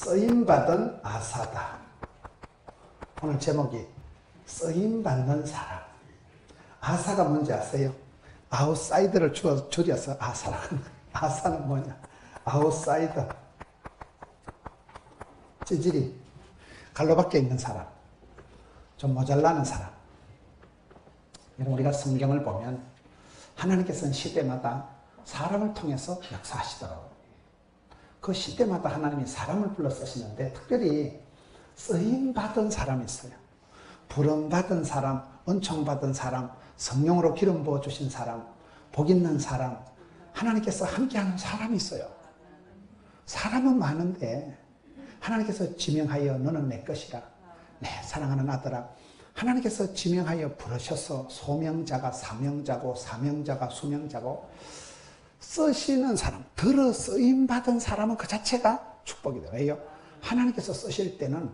쓰임받은 아사다. 오늘 제목이 쓰임받는 사람. 아사가 뭔지 아세요? 아웃사이더를 줄여서 아사라. 아사는 뭐냐? 아웃사이더. 찌질이 갈로밖에 있는 사람. 좀 모자라는 사람. 여러분, 우리가 성경을 보면 하나님께서는 시대마다 사람을 통해서 역사하시더라고요. 그 시대마다 하나님이 사람을 불러 쓰시는데 특별히 쓰임받은 사람이 있어요. 부름받은 사람, 은총받은 사람, 성령으로 기름 부어주신 사람, 복 있는 사람, 하나님께서 함께하는 사람이 있어요. 사람은 많은데 하나님께서 지명하여 너는 내 것이라, 내 사랑하는 아들아, 하나님께서 지명하여 부르셔서 소명자가 사명자고 사명자가 수명자고 쓰시는 사람, 들어 쓰임받은 사람은 그 자체가 축복이 돼요. 왜요? 하나님께서 쓰실 때는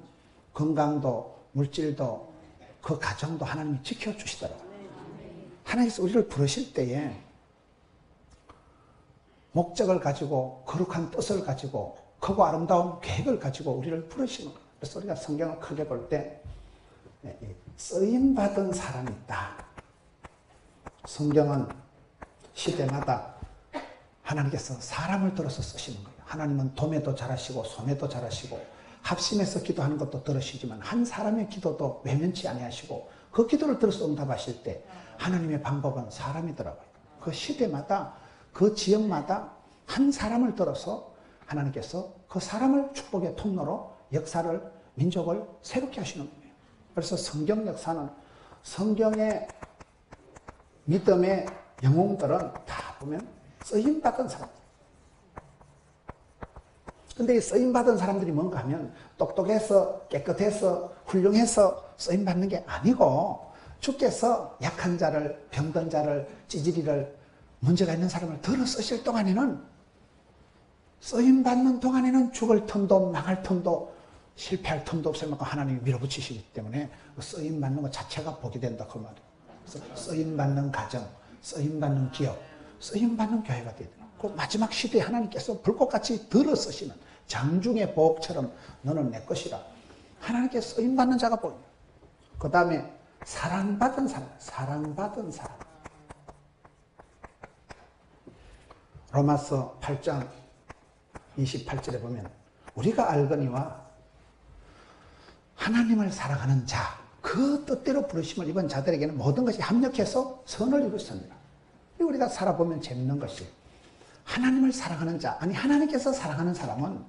건강도 물질도 그 가정도 하나님이 지켜주시더라고요. 하나님께서 우리를 부르실 때에 목적을 가지고 거룩한 뜻을 가지고 크고 아름다운 계획을 가지고 우리를 부르시는 거예요. 그래서 우리가 성경을 크게 볼 때 쓰임받은 사람이 있다. 성경은 시대마다 하나님께서 사람을 들어서 쓰시는 거예요. 하나님은 도매도 잘하시고 소매도 잘하시고 합심해서 기도하는 것도 들으시지만 한 사람의 기도도 외면치 아니하시고 그 기도를 들어서 응답하실 때 하나님의 방법은 사람이더라고요. 그 시대마다 그 지역마다 한 사람을 들어서 하나님께서 그 사람을 축복의 통로로 역사를 민족을 새롭게 하시는 거예요. 그래서 성경 역사는 성경의 믿음의 영웅들은 다 보면 쓰임받은 사람. 근데 이 쓰임받은 사람들이 뭔가 하면 똑똑해서 깨끗해서 훌륭해서 쓰임받는 게 아니고 주께서 약한 자를, 병든 자를, 찌질이를, 문제가 있는 사람을 들어 쓰실 동안에는, 쓰임받는 동안에는 죽을 틈도 망할 틈도 실패할 틈도 없을 만큼 하나님이 밀어붙이시기 때문에 쓰임받는 것 자체가 복이 된다 그 말이에요. 그래서 쓰임받는 가정, 쓰임받는 기업, 쓰임받는 교회가 되야 돼요. 그 마지막 시대에 하나님께서 불꽃같이 들어 쓰시는 장중의 보옥처럼 너는 내 것이라 하나님께 쓰임받는 자가 보입니다. 그 다음에 사랑받은 사람, 사랑받은 사람. 로마서 8장 28절에 보면 우리가 알거니와 하나님을 사랑하는 자, 그 뜻대로 부르심을 입은 자들에게는 모든 것이 합력해서 선을 이루습니다. 우리가 살아보면 재밌는 것이 하나님을 사랑하는 자, 아니 하나님께서 사랑하는 사람은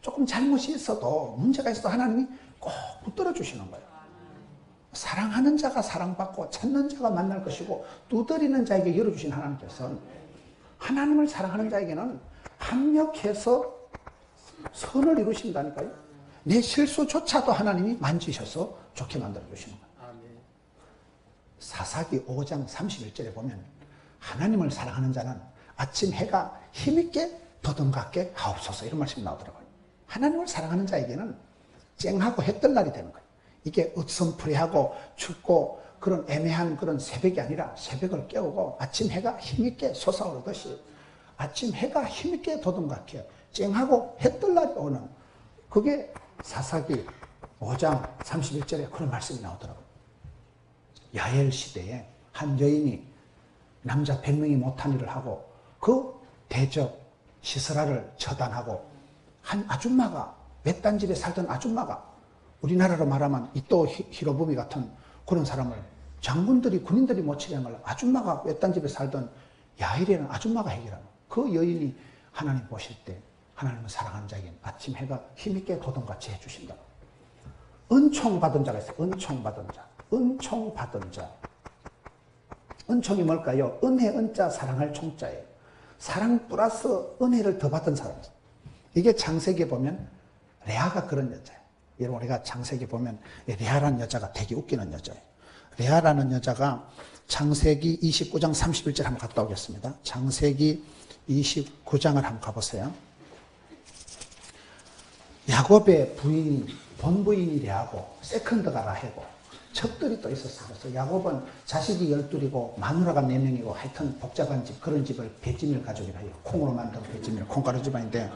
조금 잘못이 있어도 문제가 있어도 하나님이 꼭 붙들어 주시는 거예요. 사랑하는 자가 사랑받고 찾는 자가 만날 것이고 두드리는 자에게 열어주신 하나님께서는 하나님을 사랑하는 자에게는 합력해서 선을 이루신다니까요. 내 실수조차도 하나님이 만지셔서 좋게 만들어 주시는 거예요. 사사기 5장 31절에 보면 하나님을 사랑하는 자는 아침 해가 힘있게 더듬갑게 하옵소서 이런 말씀이 나오더라고요. 하나님을 사랑하는 자에게는 쨍하고 해뜰 날이 되는 거예요. 이게 으슴풀이하고 춥고 그런 애매한 그런 새벽이 아니라 새벽을 깨우고 아침 해가 힘있게 솟아오르듯이 아침 해가 힘있게 더듬갑게 쨍하고 해뜰 날이 오는, 그게 사사기 5장 31절에 그런 말씀이 나오더라고요. 야엘 시대에 한 여인이 남자 100명이 못한 일을 하고 그 대적 시스라를 처단하고 한 아줌마가, 외딴 집에 살던 아줌마가, 우리나라로 말하면 이또 히로부미 같은 그런 사람을 장군들이, 군인들이 못 치게 한 걸 아줌마가, 외딴 집에 살던 야엘이라는 아줌마가 해결하는, 그 여인이 하나님 보실 때 하나님을 사랑하는 자에게는 아침 해가 힘있게 도동같이 해주신다. 은총받은 자가 있어요. 은총받은 자. 은총받은 자. 은총이 뭘까요? 은혜, 은자, 사랑할 총자예요. 사랑 플러스 은혜를 더 받은 사람이에요. 이게 창세기에 보면 레아가 그런 여자예요. 여러분, 우리가 창세기 보면 레아라는 여자가 되게 웃기는 여자예요. 레아라는 여자가 창세기 29장 31절 한번 갔다 오겠습니다. 창세기 29장을 한번 가보세요. 야곱의 부인이, 본부인이 레아고 세컨드가 라헬고 첩들이 또 있었어요. 그래서 야곱은 자식이 12이고 마누라가 4명이고 하여튼 복잡한 집, 그런 집을 배지밀 가족이라 해요. 콩으로 만든 배지밀, 콩가루 집안인데,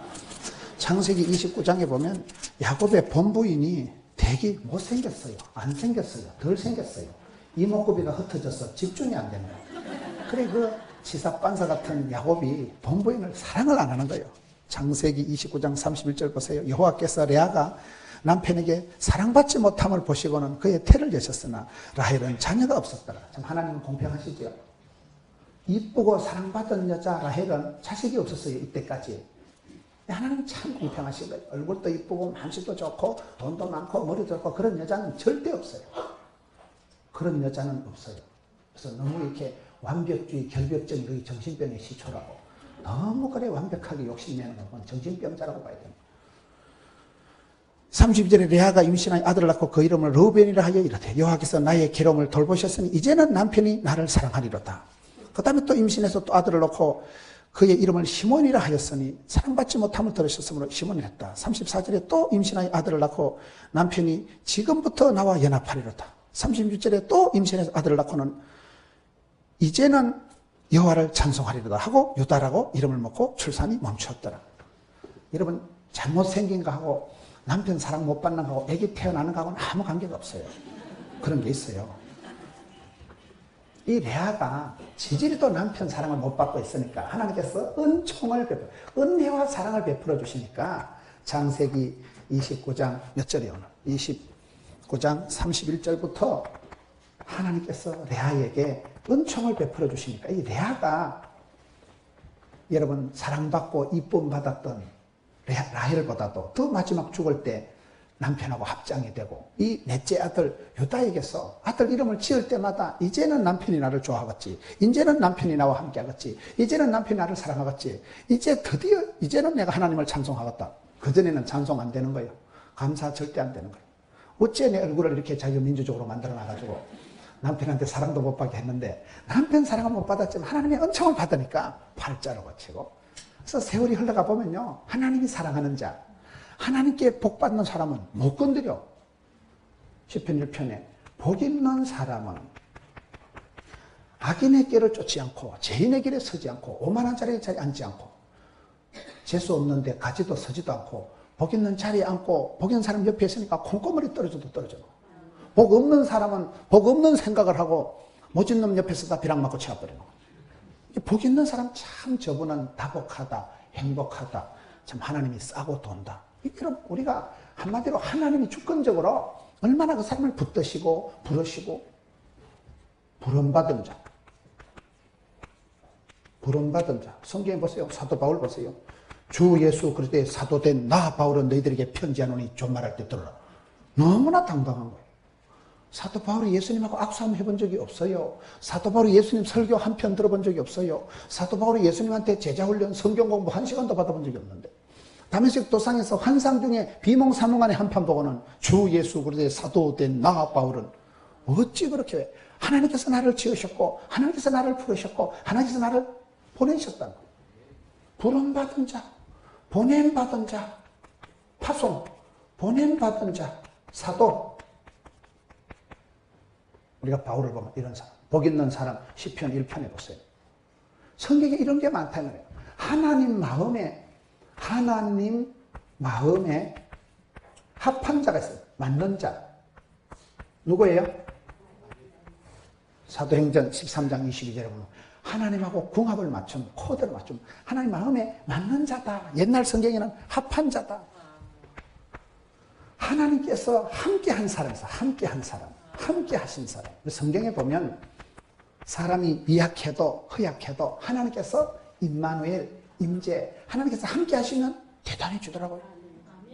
창세기 29장에 보면 야곱의 본부인이 되게 못생겼어요. 안 생겼어요. 덜 생겼어요. 이목구비가 흩어져서 집중이 안 되는 거예요. 그래 그 치사반사 같은 야곱이 본부인을 사랑을 안 하는 거예요. 창세기 29장 31절 보세요. 여호와께서 레아가 남편에게 사랑받지 못함을 보시고는 그의 태를 여셨으나 라헬은 자녀가 없었더라. 참 하나님은 공평하시죠. 이쁘고 사랑받은 여자 라헬은 자식이 없었어요. 이때까지. 하나님 참 공평하신 거예요. 얼굴도 이쁘고 만식도 좋고 돈도 많고 머리도 좋고 그런 여자는 절대 없어요. 그런 여자는 없어요. 그래서 너무 이렇게 완벽주의, 결벽증이 그게 정신병의 시초라고. 너무 그래 완벽하게 욕심내는 건 정신병자라고 봐야 됩니다. 32절에 레아가 임신하여 아들을 낳고 그 이름을 르우벤이라 하여 이르되 여호와께서 나의 괴로움을 돌보셨으니 이제는 남편이 나를 사랑하리로다. 그 다음에 또 임신해서 또 아들을 낳고 그의 이름을 시몬이라 하였으니 사랑받지 못함을 들으셨으므로 시몬이라 했다. 34절에 또 임신하여 아들을 낳고 남편이 지금부터 나와 연합하리로다. 36절에 또 임신해서 아들을 낳고는 이제는 여호와를 찬송하리로다 하고 유다라고 이름을 먹고 출산이 멈추었더라. 여러분 잘못생긴 거하고 남편 사랑 못 받는 거하고 애기 태어나는 거하고는 아무 관계가 없어요. 그런 게 있어요. 이 레아가 지질이 또 남편 사랑을 못 받고 있으니까 하나님께서 은총을 베풀어 은혜와 사랑을 베풀어 주시니까 창세기 29장 몇 절이에요? 29장 31절부터 하나님께서 레아에게 은총을 베풀어 주시니까 이 레아가 여러분 사랑받고 이쁨 받았던 라헬보다도 더 마지막 죽을 때 남편하고 합장이 되고 이 넷째 아들 유다에게서 아들 이름을 지을 때마다 이제는 남편이 나를 좋아하겠지, 이제는 남편이 나와 함께 하겠지, 이제는 남편이 나를 사랑하겠지, 이제 드디어 이제는 내가 하나님을 찬송하겠다. 그전에는 찬송 안 되는 거예요. 감사 절대 안 되는 거예요. 어째 내 얼굴을 이렇게 자유민주적으로 만들어 놔가지고 남편한테 사랑도 못 받게 했는데 남편 사랑을 못 받았지만 하나님의 은총을 받으니까 팔자로 고치고. 그래서 세월이 흘러가 보면요, 하나님이 사랑하는 자, 하나님께 복 받는 사람은 못 건드려. 시편 1편에 복 있는 사람은 악인의 길을 쫓지 않고 죄인의 길에 서지 않고 오만한 자리에 앉지 않고 재수 없는데 가지도 서지도 않고 복 있는 자리에 앉고 복 있는 사람 옆에 있으니까 콩고물이 떨어져도 떨어져. 복 없는 사람은 복 없는 생각을 하고 모진 놈 옆에서 다 벼락 맞고 치워버리는 거예요. 복 있는 사람 참 저분은 다복하다, 행복하다, 참 하나님이 싸고 돈다. 여러분 우리가 한마디로 하나님이 주권적으로 얼마나 그 사람을 붙드시고 부르시고 부름받은 자, 부름받은 자. 성경에 보세요. 사도 바울 보세요. 주 예수 그리스도의 사도된 나 바울은 너희들에게 편지하노니 존말할 때 들으라. 너무나 당당한 거예요. 사도 바울이 예수님하고 악수함 해본 적이 없어요. 사도 바울이 예수님 설교 한 편 들어본 적이 없어요. 사도 바울이 예수님한테 제자훈련 성경 공부 1시간도 받아본 적이 없는데 다메섹 도상에서 환상 중에 비몽사몽간에 한 판 보고는 주 예수 그리스도의 사도된 나 바울은 어찌 그렇게 하나님께서 나를 지으셨고 하나님께서 나를 부르셨고 하나님께서 나를 보내셨다는 거예요. 부름받은 자, 보냄받은 자, 파송, 보냄받은 자, 사도. 우리가 바울을 보면 이런 사람, 복 있는 사람, 시편 1편에 보세요. 성경에 이런 게 많다는 거예요. 하나님 마음에 합한 자가 있어요. 맞는 자. 누구예요? 사도행전 13장 22절에 보면 하나님하고 궁합을 맞춘, 코드를 맞춘 하나님 마음에 맞는 자다. 옛날 성경에는 합한 자다. 하나님께서 함께한 사람에서 함께한 사람, 함께하신 사람. 성경에 보면 사람이 미약해도 허약해도 하나님께서 임마누엘, 임재, 하나님께서 함께하시면 대단히 주더라고요.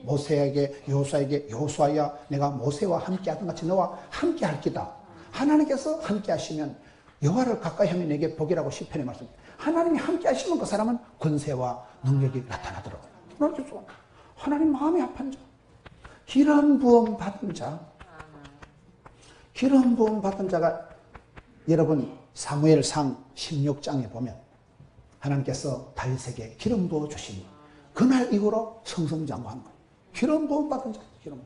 모세에게 여호수아에게 여호수아야 내가 모세와 함께하던 같이 너와 함께할 기다. 하나님께서 함께하시면 여호와를 가까이 하면 내게 복이라고 시편에 말씀합니다. 하나님이 함께하시면 그 사람은 권세와 능력이 나타나더라고요. 하나님 마음이 합한 자, 기름 부음 받은 자, 기름 부음 받은 자가 여러분 사무엘상 16장에 보면 하나님께서 다윗에게 기름 부어 주시니 그날 이후로 성성장구한 거예요. 기름 부음 받은 자, 기름.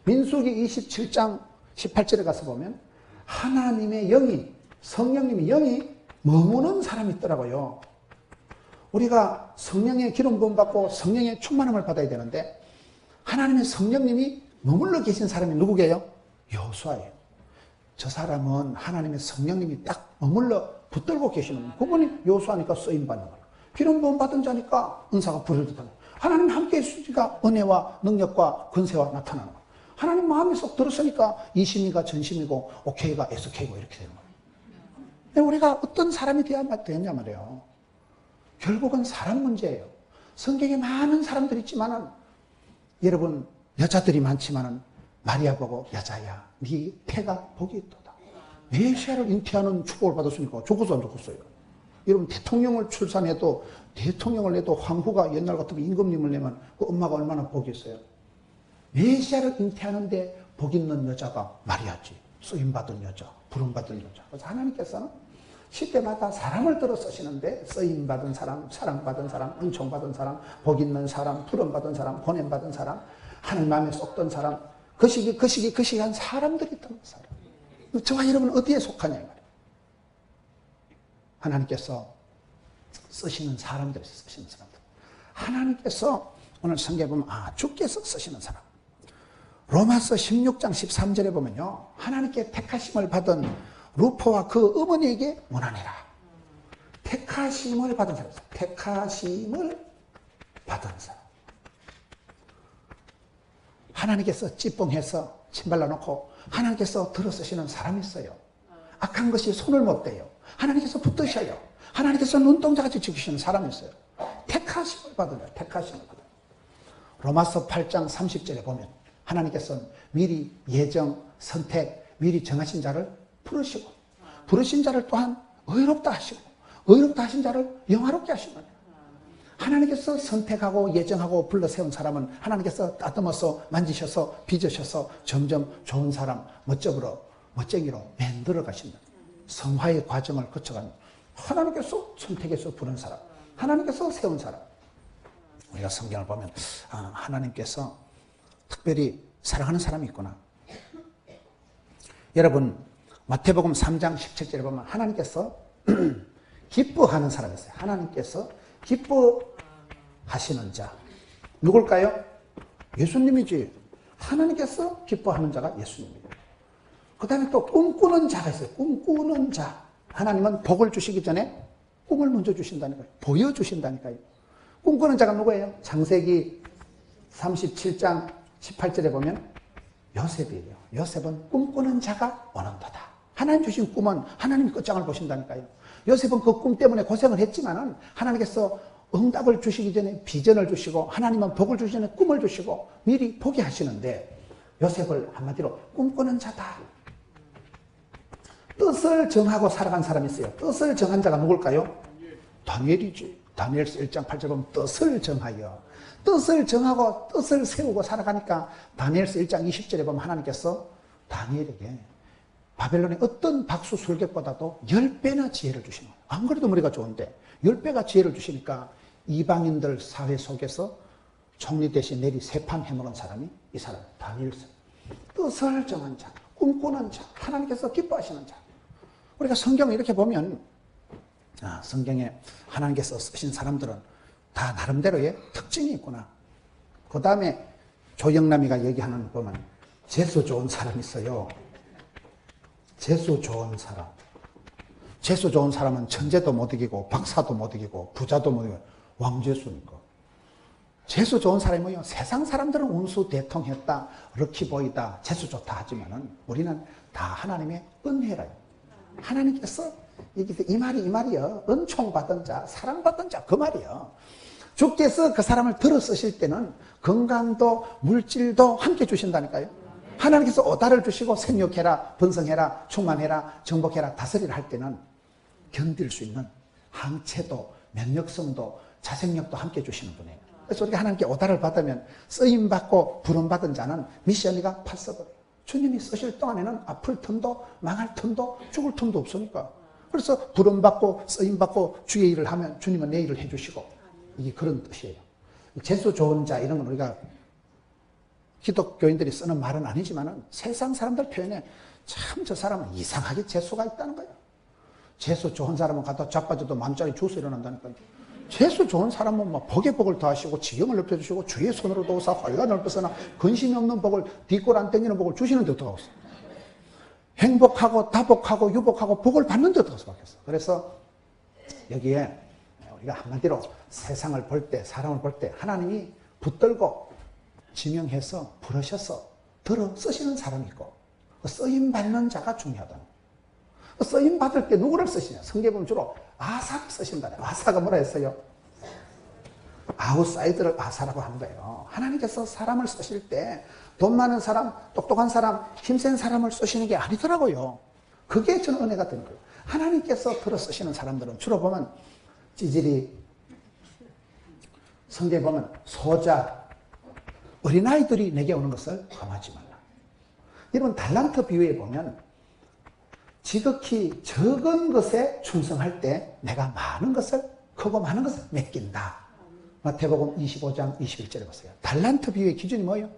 민수기 27장 18절에 가서 보면 하나님의 영이, 성령님의 영이 머무는 사람이 있더라고요. 우리가 성령의 기름 부음 받고 성령의 충만함을 받아야 되는데 하나님의 성령님이 머물러 계신 사람이 누구게요? 여호수아예요. 저 사람은 하나님의 성령님이 딱 머물러 붙들고 계시는 분. 그분이 여호수아니까 쓰임받는 거예요. 기름 부음 받은 자니까 은사가 부르듯 하는 거예요. 하나님 함께 있으니까 은혜와 능력과 권세와 나타나는 거예요. 하나님 마음이 쏙 들었으니까 이심이가 전심이고 오케이가 SK고 이렇게 되는 거예요. 우리가 어떤 사람이 되었냐 말이에요. 결국은 사람 문제예요. 성경에 많은 사람들이 있지만은 여러분 여자들이 많지만은 마리아 보고 여자야 네 태가 복이 있도다. 메시아를 잉태하는 축복을 받았으니까 좋겠어 안 좋겠어요? 여러분 대통령을 출산해도 대통령을 내도 황후가 옛날 같으면 임금님을 내면 그 엄마가 얼마나 복이 있어요. 메시아를 잉태하는데 복 있는 여자가 마리아지. 쓰임받은 여자, 부름받은 여자. 그래서 하나님께서는 시대마다 사람을 들어 쓰시는데 쓰임받은 사람, 사랑받은 사람, 은총받은 사람, 복 있는 사람, 부름받은 사람, 보냄받은 사람, 하늘 마음에 쏙든 사람, 그 시기 한 사람들이 있던 사람. 저와 여러분은 어디에 속하냐 이 말이에요. 하나님께서 쓰시는 사람들이 쓰시는 사람들. 하나님께서 오늘 성경에 보면 주께서 쓰시는 사람. 로마서 16장 13절에 보면요. 하나님께 택하심을 받은 루포와 그 어머니에게 원하내라. 택하심을 받은 사람. 택하심을 받은 사람. 하나님께서 찌뽕해서 침발라 놓고 하나님께서 들어쓰시는 사람이 있어요. 악한 것이 손을 못 대요. 하나님께서 붙드셔요. 하나님께서 눈동자같이 지키시는 사람이 있어요. 택하심을 받은 거예요. 택하심을 받은 거예요. 로마서 8장 30절에 보면 하나님께서는 미리 예정, 선택, 미리 정하신 자를 부르시고 부르신 자를 또한 의롭다 하시고 의롭다 하신 자를 영화롭게 하신 거예요. 하나님께서 선택하고 예정하고 불러 세운 사람은 하나님께서 따듬어서 만지셔서 빚으셔서 점점 좋은 사람, 멋쟁이로 만들어 가신다. 성화의 과정을 거쳐간 하나님께서 선택해서 부른 사람, 하나님께서 세운 사람. 우리가 성경을 보면 하나님께서 특별히 사랑하는 사람이 있구나. 여러분 마태복음 3장 17절에 보면 하나님께서 기뻐하는 사람이 있어요. 하나님께서 기뻐하시는 자. 누굴까요? 예수님이지. 하나님께서 기뻐하는 자가 예수님이에요. 그 다음에 또 꿈꾸는 자가 있어요. 꿈꾸는 자. 하나님은 복을 주시기 전에 꿈을 먼저 주신다니까요. 보여주신다니까요. 꿈꾸는 자가 누구예요? 창세기 37장 18절에 보면 요셉이에요. 요셉은 꿈꾸는 자가 원한도다. 하나님 주신 꿈은 하나님이 끝장을 보신다니까요. 요셉은 그 꿈 때문에 고생을 했지만은 하나님께서 응답을 주시기 전에 비전을 주시고 하나님은 복을 주시기 전에 꿈을 주시고 미리 보게 하시는데 요셉을 한마디로 꿈꾸는 자다. 뜻을 정하고 살아간 사람이 있어요. 뜻을 정한 자가 누굴까요? 다니엘이지. 다니엘서 1장 8절 보면 뜻을 정하고 뜻을 세우고 살아가니까 다니엘서 1장 20절에 보면 하나님께서 다니엘에게 바벨론의 어떤 박수 술객보다도 10배나 지혜를 주시는 거예요. 안 그래도 머리가 좋은데 10배가 지혜를 주시니까 이방인들 사회 속에서 총리 대신 내리 세판 해먹은 사람이 이 사람 다니엘서. 뜻을 정한 자, 꿈꾸는 자, 하나님께서 기뻐하시는 자. 우리가 성경을 이렇게 보면 성경에 하나님께서 쓰신 사람들은 다 나름대로의 특징이 있구나. 그 다음에 조영남이가 얘기하는 거 보면 재수 좋은 사람이 있어요. 재수 좋은 사람. 재수 좋은 사람은 천재도 못 이기고 박사도 못 이기고 부자도 못 이기고 왕재수니까. 재수 좋은 사람이 뭐예요? 세상 사람들은 운수 대통했다, 럭키보이다, 재수 좋다 하지만은 우리는 다 하나님의 은혜라요. 하나님께서 이 말이요. 은총 받은 자, 사랑받은 자, 그 말이요. 주께서 그 사람을 들어 쓰실 때는 건강도 물질도 함께 주신다니까요. 하나님께서 오다를 주시고 생육해라, 번성해라, 충만해라, 정복해라, 다스리라 할 때는 견딜 수 있는 항체도, 면역성도, 자생력도 함께 주시는 분이에요. 그래서 우리가 하나님께 오다를 받으면 쓰임받고 부름받은 자는 미션이가 팔서버려요. 주님이 쓰실 동안에는 아플 틈도 망할 틈도 죽을 틈도 없으니까. 그래서 부름받고 쓰임받고 주의 일을 하면 주님은 내 일을 해주시고 이게 그런 뜻이에요. 재수 좋은 자 이런 건 우리가 기독교인들이 쓰는 말은 아니지만 세상 사람들 표현에 참 저 사람은 이상하게 재수가 있다는 거예요. 재수 좋은 사람은 갖다 자빠져도 만짜리 주워서 일어난다니까요. 재수 좋은 사람은 막 복의 복을 더하시고 지경을 넓혀주시고 주의 손으로 도우사 화가 넓어서나 근심이 없는 복을 뒷골 안 땡기는 복을 주시는 데 어떡하겠어. 행복하고 다복하고 유복하고 복을 받는 데 어떡할 수밖에 없어. 그래서 여기에 우리가 한마디로 세상을 볼 때, 사람을 볼 때 하나님이 붙들고 지명해서 부르셔서 들어 쓰시는 사람이 있고 쓰임 받는 자가 중요하다. 쓰임 받을 때 누구를 쓰시냐? 성경에 보면 주로 아사를 쓰신다. 아사가 뭐라 했어요? 아웃사이더를 아사라고 하는 거예요. 하나님께서 사람을 쓰실 때 돈 많은 사람, 똑똑한 사람, 힘센 사람을 쓰시는 게 아니더라고요. 그게 저는 은혜가 되는 거예요. 하나님께서 들어 쓰시는 사람들은 주로 보면 찌질이, 성경에 보면 소자, 어린아이들이 내게 오는 것을 험하지 말라. 여러분 달란트 비유에 보면 지극히 적은 것에 충성할 때 내가 많은 것을, 크고 많은 것을 맡긴다. 마태복음 25장 21절에 보세요. 달란트 비유의 기준이 뭐예요?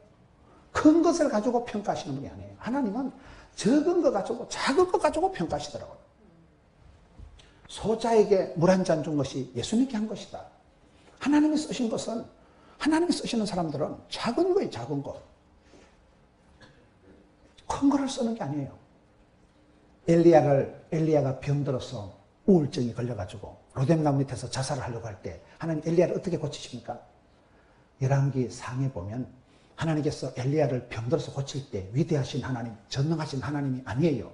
큰 것을 가지고 평가하시는 분이 아니에요. 하나님은 적은 것 가지고 작은 것 가지고 평가하시더라고요. 소자에게 물 한 잔 준 것이 예수님께 한 것이다. 하나님이 쓰신 것은, 하나님이 쓰시는 사람들은 작은 거예요. 작은 거. 큰 거를 쓰는 게 아니에요. 엘리야가 병들어서 우울증이 걸려가지고 로뎀나무 밑에서 자살을 하려고 할 때 하나님 엘리야를 어떻게 고치십니까? 열왕기 상에 보면 하나님께서 엘리야를 병들어서 고칠 때 위대하신 하나님, 전능하신 하나님이 아니에요.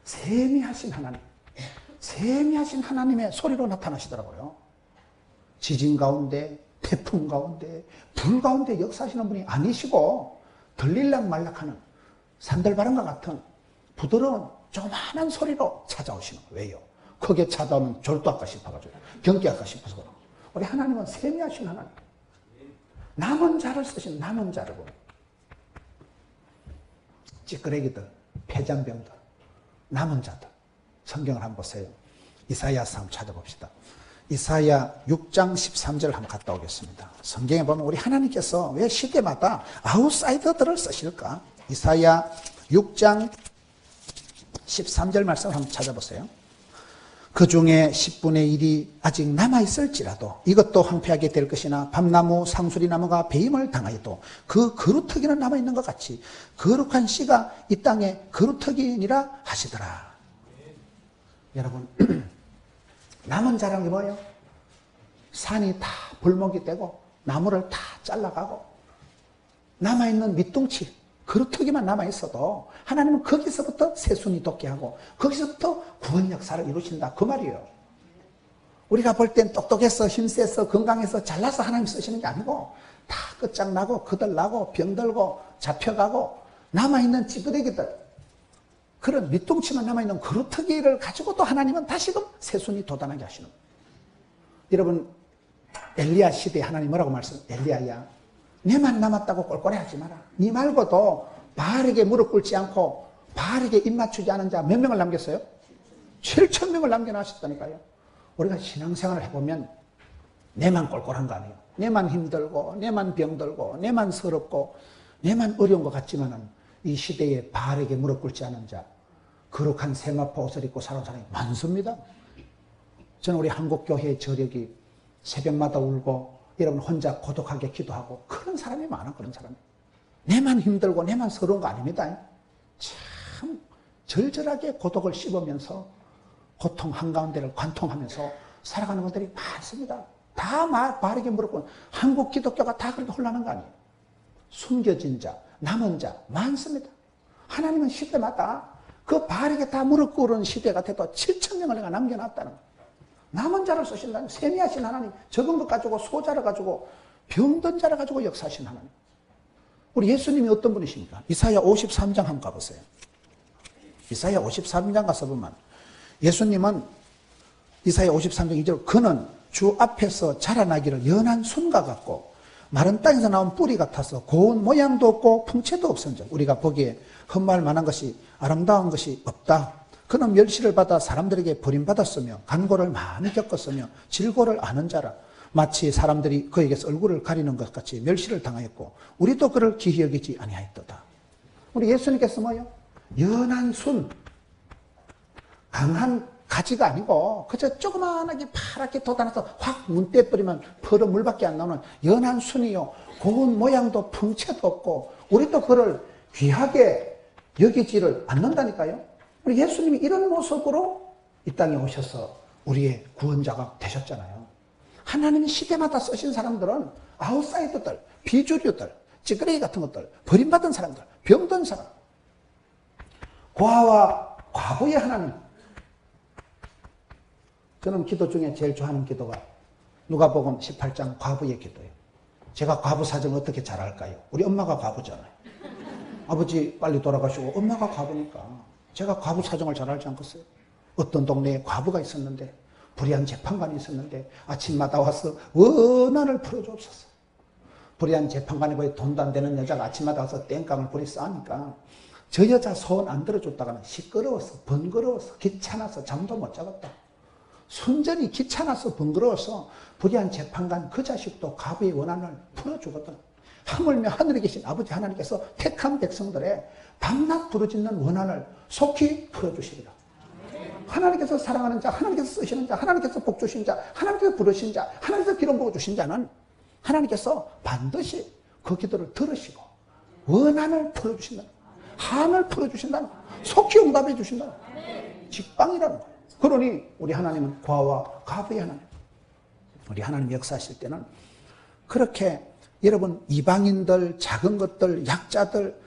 세미하신 하나님, 세미하신 하나님의 소리로 나타나시더라고요. 지진 가운데, 태풍 가운데, 불 가운데 역사하시는 분이 아니시고 들릴락 말락하는 산들바람과 같은 부드러운 조그마한 소리로 찾아오시는 거예요. 왜요? 크게 찾아오면 졸도할까 싶어가지고 경계할까 싶어서 그래요. 우리 하나님은 세미하신 하나님. 남은 자를 쓰신 남은 자를 보면 찌끄레기들, 폐잔병들, 남은 자들. 성경을 한번 보세요. 이사야서 한번 찾아봅시다. 이사야 6장 13절 한번 갔다 오겠습니다. 성경에 보면 우리 하나님께서 왜 시대마다 아웃사이더들을 쓰실까? 이사야 6장 13절 말씀을 한번 찾아보세요. 그 중에 10분의 1이 아직 남아있을지라도 이것도 황폐하게 될 것이나 밤나무 상수리나무가 배임을 당하여도 그 그루터기는 남아있는 것 같이 거룩한 씨가 이 땅에 그루터기니라 하시더라. 여러분 남은 자라는 게 뭐예요? 산이 다 불목이 되고 나무를 다 잘라가고 남아있는 밑둥치 그루터기만 남아있어도 하나님은 거기서부터 새순이 돋게 하고 거기서부터 구원 역사를 이루신다 그 말이에요. 우리가 볼 땐 똑똑해서 힘세서 건강해서 잘나서 하나님 쓰시는 게 아니고 다 끝장나고 거들나고 병들고 잡혀가고 남아있는 찌끄레기들 그런 밑둥치만 남아있는 그루터기를 가지고 또 하나님은 다시금 새순이 돋아나게 하시는 거예요. 여러분 엘리야 시대에 하나님 뭐라고 엘리야야 내만 남았다고 꼴꼴해하지 마라. 네 말고도 바알에게 무릎 꿇지 않고 바알에게 입 맞추지 않은 자 몇 명을 남겼어요? 7,000명을 남겨놨었다니까요. 우리가 신앙생활을 해보면 내만 꼴꼴한 거 아니에요. 내만 힘들고 내만 병들고 내만 서럽고 내만 어려운 것 같지만은 이 시대에 바알에게 무릎 꿇지 않은 자 거룩한 세마포 옷을 입고 살아온 사람이 많습니다. 저는 우리 한국교회의 저력이 새벽마다 울고 여러분 혼자 고독하게 기도하고 그런 사람이 많아. 그런 사람이 내만 힘들고 내만 서러운 거 아닙니다. 참 절절하게 고독을 씹으면서 고통 한가운데를 관통하면서 살아가는 분들이 많습니다. 다 바르게 물었고 한국 기독교가 다 그렇게 혼란한 거 아니에요. 숨겨진 자, 남은 자 많습니다. 하나님은 시대마다 그 바르게 다 무릎 꿇은 시대가 돼도 7,000명을 내가 남겨놨다는 거예요. 남은 자를 쓰신다는 세미하신 하나님, 적은 것 가지고 소자를 가지고 병든 자를 가지고 역사하신 하나님. 우리 예수님이 어떤 분이십니까? 이사야 53장 한번 가보세요. 이사야 53장 가서 보면 예수님은 이사야 53장 2절 그는 주 앞에서 자라나기를 연한 순과 같고 마른 땅에서 나온 뿌리 같아서 고운 모양도 없고 풍채도 없은즉 우리가 보기에 흠말 만한 것이 아름다운 것이 없다. 그는 멸시를 받아 사람들에게 버림받았으며 간고를 많이 겪었으며 질고를 아는 자라. 마치 사람들이 그에게서 얼굴을 가리는 것 같이 멸시를 당하였고 우리도 그를 기히 여기지 아니하였도다. 우리 예수님께서 뭐예요? 연한 순, 강한 가지가 아니고 그저 조그만하게 파랗게 돋아나서 확 문대버리면 퍼러 물밖에 안 나오는 연한 순이요. 고운 모양도 풍채도 없고 우리도 그를 귀하게 여기지를 않는다니까요. 우리 예수님이 이런 모습으로 이 땅에 오셔서 우리의 구원자가 되셨잖아요. 하나님이 시대마다 쓰신 사람들은 아웃사이더들, 비주류들, 찌끄레기 같은 것들, 버림받은 사람들, 병든 사람, 고아와 과부의 하나님. 저는 기도 중에 제일 좋아하는 기도가 누가복음 18장 과부의 기도예요. 제가 과부 사정을 어떻게 잘 알까요? 우리 엄마가 과부잖아요. 아버지 빨리 돌아가시고 엄마가 과부니까 제가 과부 사정을 잘 알지 않겠어요? 어떤 동네에 과부가 있었는데 불의한 재판관이 있었는데 아침마다 와서 원한을 풀어주옵소서. 불의한 재판관이 거의 돈도 안 되는 여자가 아침마다 와서 땡깡을 불이 싸니까 저 여자 소원 안 들어줬다가는 시끄러워서 번거로워서 귀찮아서 잠도 못 자겠다. 순전히 귀찮아서 번거로워서 불의한 재판관 그 자식도 과부의 원한을 풀어주거든. 하물며 하늘에 계신 아버지 하나님께서 택한 백성들의 밤낮 부르짖는 원한을 속히 풀어주시리라. 하나님께서 사랑하는 자, 하나님께서 쓰시는 자, 하나님께서 복 주신 자, 하나님께서 부르신 자, 하나님께서 기름 부어 주신 자는 하나님께서 반드시 그 기도를 들으시고 원한을 풀어주신다. 한을 풀어주신다. 속히 응답해 주신다. 직방이라는 거예요. 그러니 우리 하나님은 고아와 과부의 하나님. 우리 하나님 역사하실 때는 그렇게 여러분 이방인들, 작은 것들, 약자들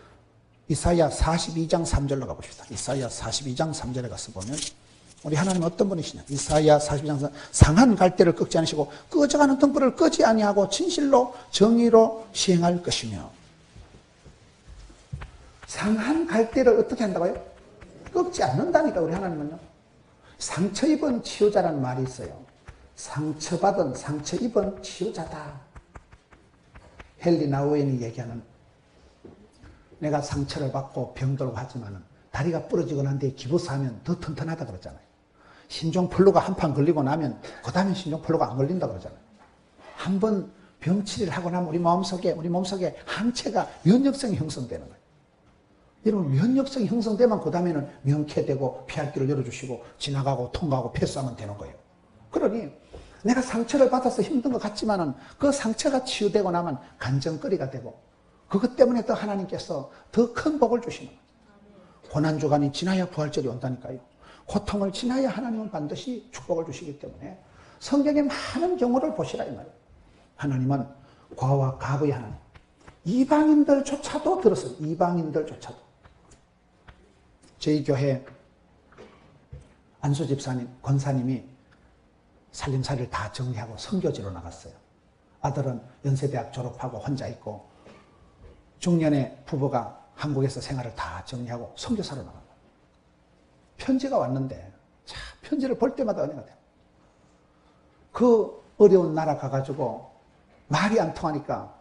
이사야 42장 3절로 가봅시다. 이사야 42장 3절에 가서 보면 우리 하나님 어떤 분이시냐. 이사야 42장 3절 상한 갈대를 꺾지 않으시고 꺼져가는 등불을 끄지 아니하고 진실로 정의로 시행할 것이며. 상한 갈대를 어떻게 한다고요? 꺾지 않는다니까 우리 하나님은요. 상처 입은 치유자라는 말이 있어요. 상처받은 상처 입은 치유자다. 헨리 나우엔이 얘기하는 내가 상처를 받고 병들고 하지만 다리가 부러지고 난 뒤에 기부스하면 더 튼튼하다 그러잖아요. 신종플루가 한 판 걸리고 나면 그 다음에 신종플루가 안 걸린다 그러잖아요. 한번 병치료를 하고 나면 우리 몸속에 항체가 면역성이 형성되는 거예요. 여러분 면역성이 형성되면 그 다음에는 명쾌되고 피할 길을 열어주시고 지나가고 통과하고 패스하면 되는 거예요. 그러니 내가 상처를 받아서 힘든 것 같지만은 그 상처가 치유되고 나면 간정거리가 되고 그것 때문에 더 하나님께서 더 큰 복을 주시는 거예요. 고난주간이 지나야 부활절이 온다니까요. 고통을 지나야 하나님은 반드시 축복을 주시기 때문에 성경의 많은 경우를 보시라 이 말이에요. 하나님은 고아와 과부의 하나님. 이방인들조차도 들었어요. 이방인들조차도. 저희 교회 안수 집사님, 권사님이 살림살이를 다 정리하고 선교지로 나갔어요. 아들은 연세대학 졸업하고 혼자 있고 중년의 부부가 한국에서 생활을 다 정리하고 선교사로 나간 거예요. 편지가 왔는데 자, 편지를 볼 때마다 은혜가 돼요. 그 어려운 나라 가가지고 말이 안 통하니까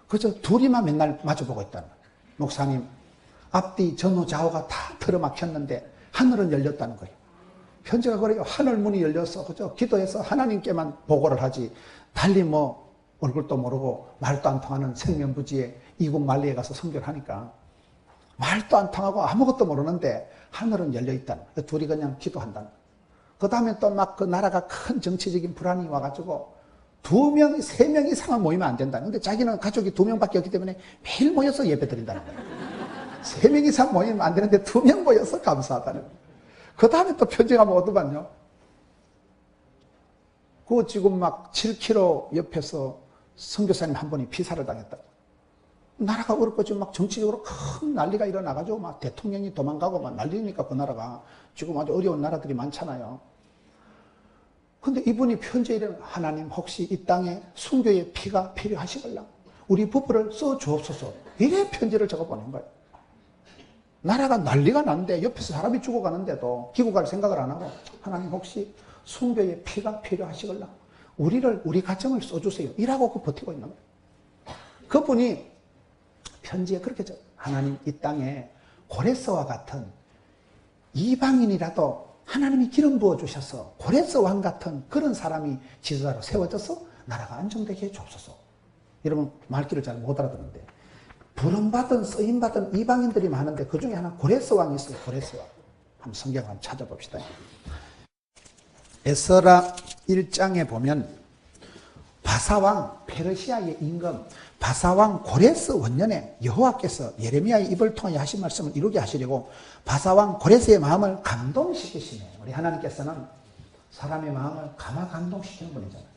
그저 둘이만 맨날 마주보고 있다는 거예요. 목사님 앞뒤 전후 좌우가 다 틀어막혔는데 하늘은 열렸다는 거예요. 편지가 그래요. 하늘 문이 열려서 그저 기도해서 하나님께만 보고를 하지 달리 뭐 얼굴도 모르고 말도 안 통하는 생면부지에 이국 말리에 가서 선교를 하니까 말도 안 통하고 아무것도 모르는데 하늘은 열려있다는 거예요. 둘이 그냥 기도한다는 거예요. 그 다음에 또 막 그 나라가 큰 정치적인 불안이 와가지고 2명, 3명 이상은 모이면 안 된다. 근데 자기는 가족이 2명밖에 없기 때문에 매일 모여서 예배 드린다는 거예요. 3명 이상 모이면 안 되는데 2명 모여서 감사하다는 거예요. 그 다음에 또 편지가 뭐 어떠반요? 그 지금 막 7km 옆에서 선교사님 한 분이 피살을 당했다고. 나라가 어렵고 지금 막 정치적으로 큰 난리가 일어나가지고 막 대통령이 도망가고 막 난리니까 그 나라가 지금 아주 어려운 나라들이 많잖아요. 근데 이분이 편지에 이르는 하나님 혹시 이 땅에 순교의 피가 필요하시걸라 우리 부부를 써주옵소서. 이래 편지를 적어 보낸 거예요. 나라가 난리가 났는데 옆에서 사람이 죽어가는데도 기국할 생각을 안 하고 하나님 혹시 순교의 피가 필요하시걸라 우리 가정을 써주세요. 이라고 그 버티고 있는 거예요. 그분이 편지에 그렇게 적어요. 하나님 이 땅에 고레스와 같은 이방인이라도 하나님이 기름 부어주셔서 고레스 왕 같은 그런 사람이 지도자로 세워져서 나라가 안정되게 해주옵소서. 여러분 말귀를 잘 못 알아듣는데 부름받은 쓰임받은 이방인들이 많은데 그 중에 하나 고레스 왕이 있어요. 고레스 왕. 한번 성경 한번 찾아봅시다. 에스라 1장에 보면 바사왕 페르시아의 임금 바사왕 고레스 원년에 여호와께서 예레미야의 입을 통하여 하신 말씀을 이루게 하시려고 바사왕 고레스의 마음을 감동시키시네. 우리 하나님께서는 사람의 마음을 감동시키는 분이잖아요.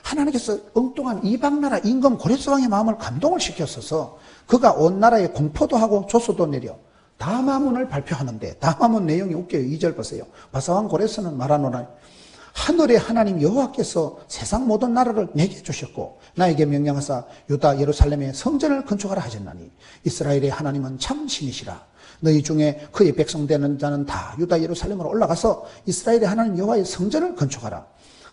하나님께서 엉뚱한 이방나라 임금 고레스왕의 마음을 감동을 시켰어서 그가 온 나라에 공포도 하고 조소도 내려 다마문을 발표하는데, 다마문 내용이 웃겨요. 2절 보세요. 바사왕 고레스는 말하노라. 하늘의 하나님 여호와께서 세상 모든 나라를 내게 주셨고 나에게 명령하사 유다 예루살렘에 성전을 건축하라 하셨나니 이스라엘의 하나님은 참 신이시라. 너희 중에 그의 백성 되는 자는 다 유다 예루살렘으로 올라가서 이스라엘의 하나님 여호와의 성전을 건축하라.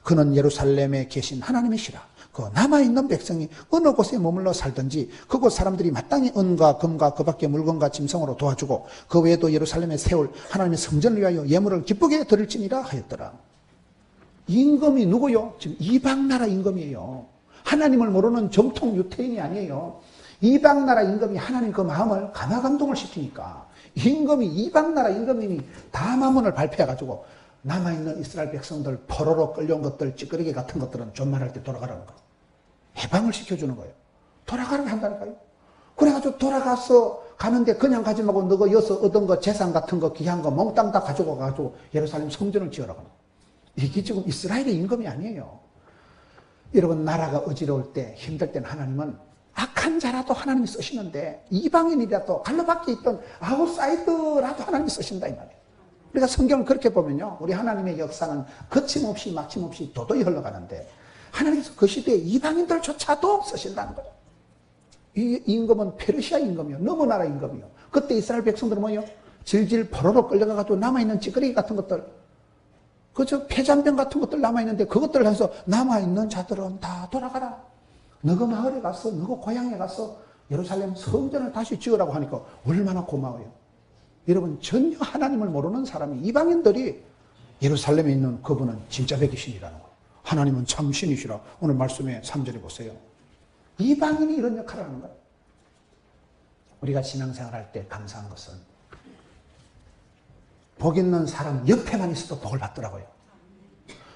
그는 예루살렘에 계신 하나님이시라. 그 남아있는 백성이 어느 곳에 머물러 살든지 그곳 사람들이 마땅히 은과 금과 그 밖의 물건과 짐승으로 도와주고 그 외에도 예루살렘에 세울 하나님의 성전을 위하여 예물을 기쁘게 드릴지니라 하였더라. 임금이 누구요? 지금 이방나라 임금이에요. 하나님을 모르는 정통 유태인이 아니에요. 이방나라 임금이 하나님 그 마음을 감동을 시키니까 임금이 이방나라 임금님이 다마문을 발표해가지고 남아있는 이스라엘 백성들 포로로 끌려온 것들 찌끄러기 같은 것들은 존말할 때 돌아가라는 거예요. 해방을 시켜주는 거예요. 돌아가라고 한다니까요. 그래가지고 돌아가서 가는데 그냥 가지 말고 너가 여기서 얻은 거 재산 같은 거 귀한 거 몽땅 다 가지고 가가지고 예루살렘 성전을 지으라고 하는 거예요. 이게 지금 이스라엘의 임금이 아니에요. 여러분 나라가 어지러울 때 힘들 때는 하나님은 악한 자라도 하나님이 쓰시는데 이방인이라도 갈로 밖에 있던 아웃사이더라도 하나님이 쓰신다 이 말이에요. 우리가 성경을 그렇게 보면요. 우리 하나님의 역사는 거침없이 막힘없이 도도히 흘러가는데 하나님께서 그 시대에 이방인들조차도 쓰신다는 거예요. 이 임금은 페르시아 임금이요. 너무 나라 임금이요. 그때 이스라엘 백성들은 뭐예요? 질질 포로로 끌려가가지고 남아있는 찌끄러기 같은 것들 그저 폐잔병 같은 것들 남아있는데 그것들을 해서 남아있는 자들은 다 돌아가라. 너그 마을에 가서 너그 고향에 가서 예루살렘 성전을 다시 지으라고 하니까 얼마나 고마워요. 여러분 전혀 하나님을 모르는 사람이 이방인들이 예루살렘에 있는 그분은 진짜 백이신이라는 거예요. 하나님은 참 신이시라. 오늘 말씀의 3절에 보세요. 이방인이 이런 역할을 하는 거예요. 우리가 신앙생활할 때 감사한 것은 복 있는 사람 옆에만 있어도 복을 받더라고요.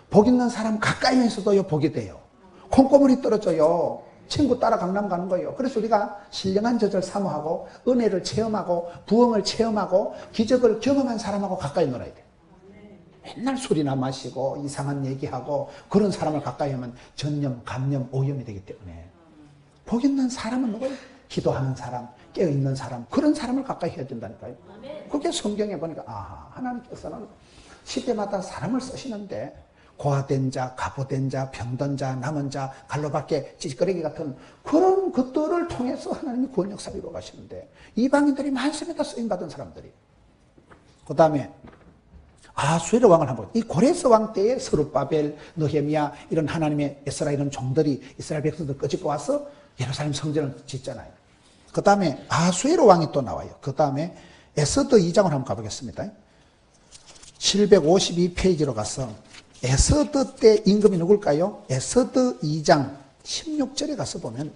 복 있는 사람 가까이만 있어도요 복이 돼요. 콩고물이 떨어져요. 친구 따라 강남 가는 거예요. 그래서 우리가 신령한 젖을 사모하고 은혜를 체험하고 부흥을 체험하고 기적을 경험한 사람하고 가까이 놀아야 돼요. 맨날 술이나 마시고 이상한 얘기하고 그런 사람을 가까이 하면 전염, 감염, 오염이 되기 때문에 복 있는 사람은 누구예요? 기도하는 사람, 깨어있는 사람, 그런 사람을 가까이 해야 된다니까요. 그게 성경에 보니까 하나님께서는 시대마다 사람을 쓰시는데 고아된 자, 가보된 자, 병든 자, 남은 자, 갈로밖에 찌꺼레기 같은 그런 것들을 통해서 하나님이 구원 역사를 이루어 가시는데 이방인들이 많습니다. 쓰임받은 사람들이. 그 다음에 아수에르 왕을 한번 이 고레스 왕 때에 스룹바벨, 느헤미야 이런 하나님의 에스라 이런 종들이 이스라엘 백성들 끄집고 와서 예루살렘 성전을 짓잖아요. 그 다음에 아수에르 왕이 또 나와요. 그 다음에 에스더 2장을 한번 가보겠습니다. 752페이지로 가서 에스더 때 임금이 누굴까요? 에스더 2장 16절에 가서 보면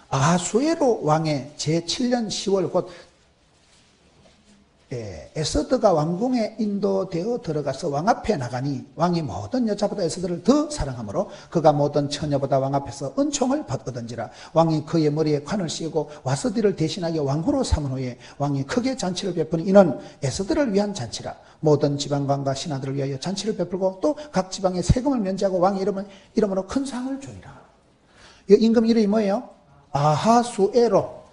아수에로 왕의 제7년 10월 곧 에스더가 왕궁에 인도되어 들어가서 왕 앞에 나가니 왕이 모든 여자보다 에스더를 더 사랑하므로 그가 모든 처녀보다 왕 앞에서 은총을 얻은지라. 왕이 그의 머리에 관을 씌우고 와스디를 대신하여 왕후로 삼은 후에 왕이 크게 잔치를 베푸니 이는 에스더를 위한 잔치라. 모든 지방관과 신하들을 위하여 잔치를 베풀고 또 각 지방에 세금을 면제하고 왕의 이름으로 큰 상을 주니라. 이 임금 이름이 뭐예요? 아하수에로.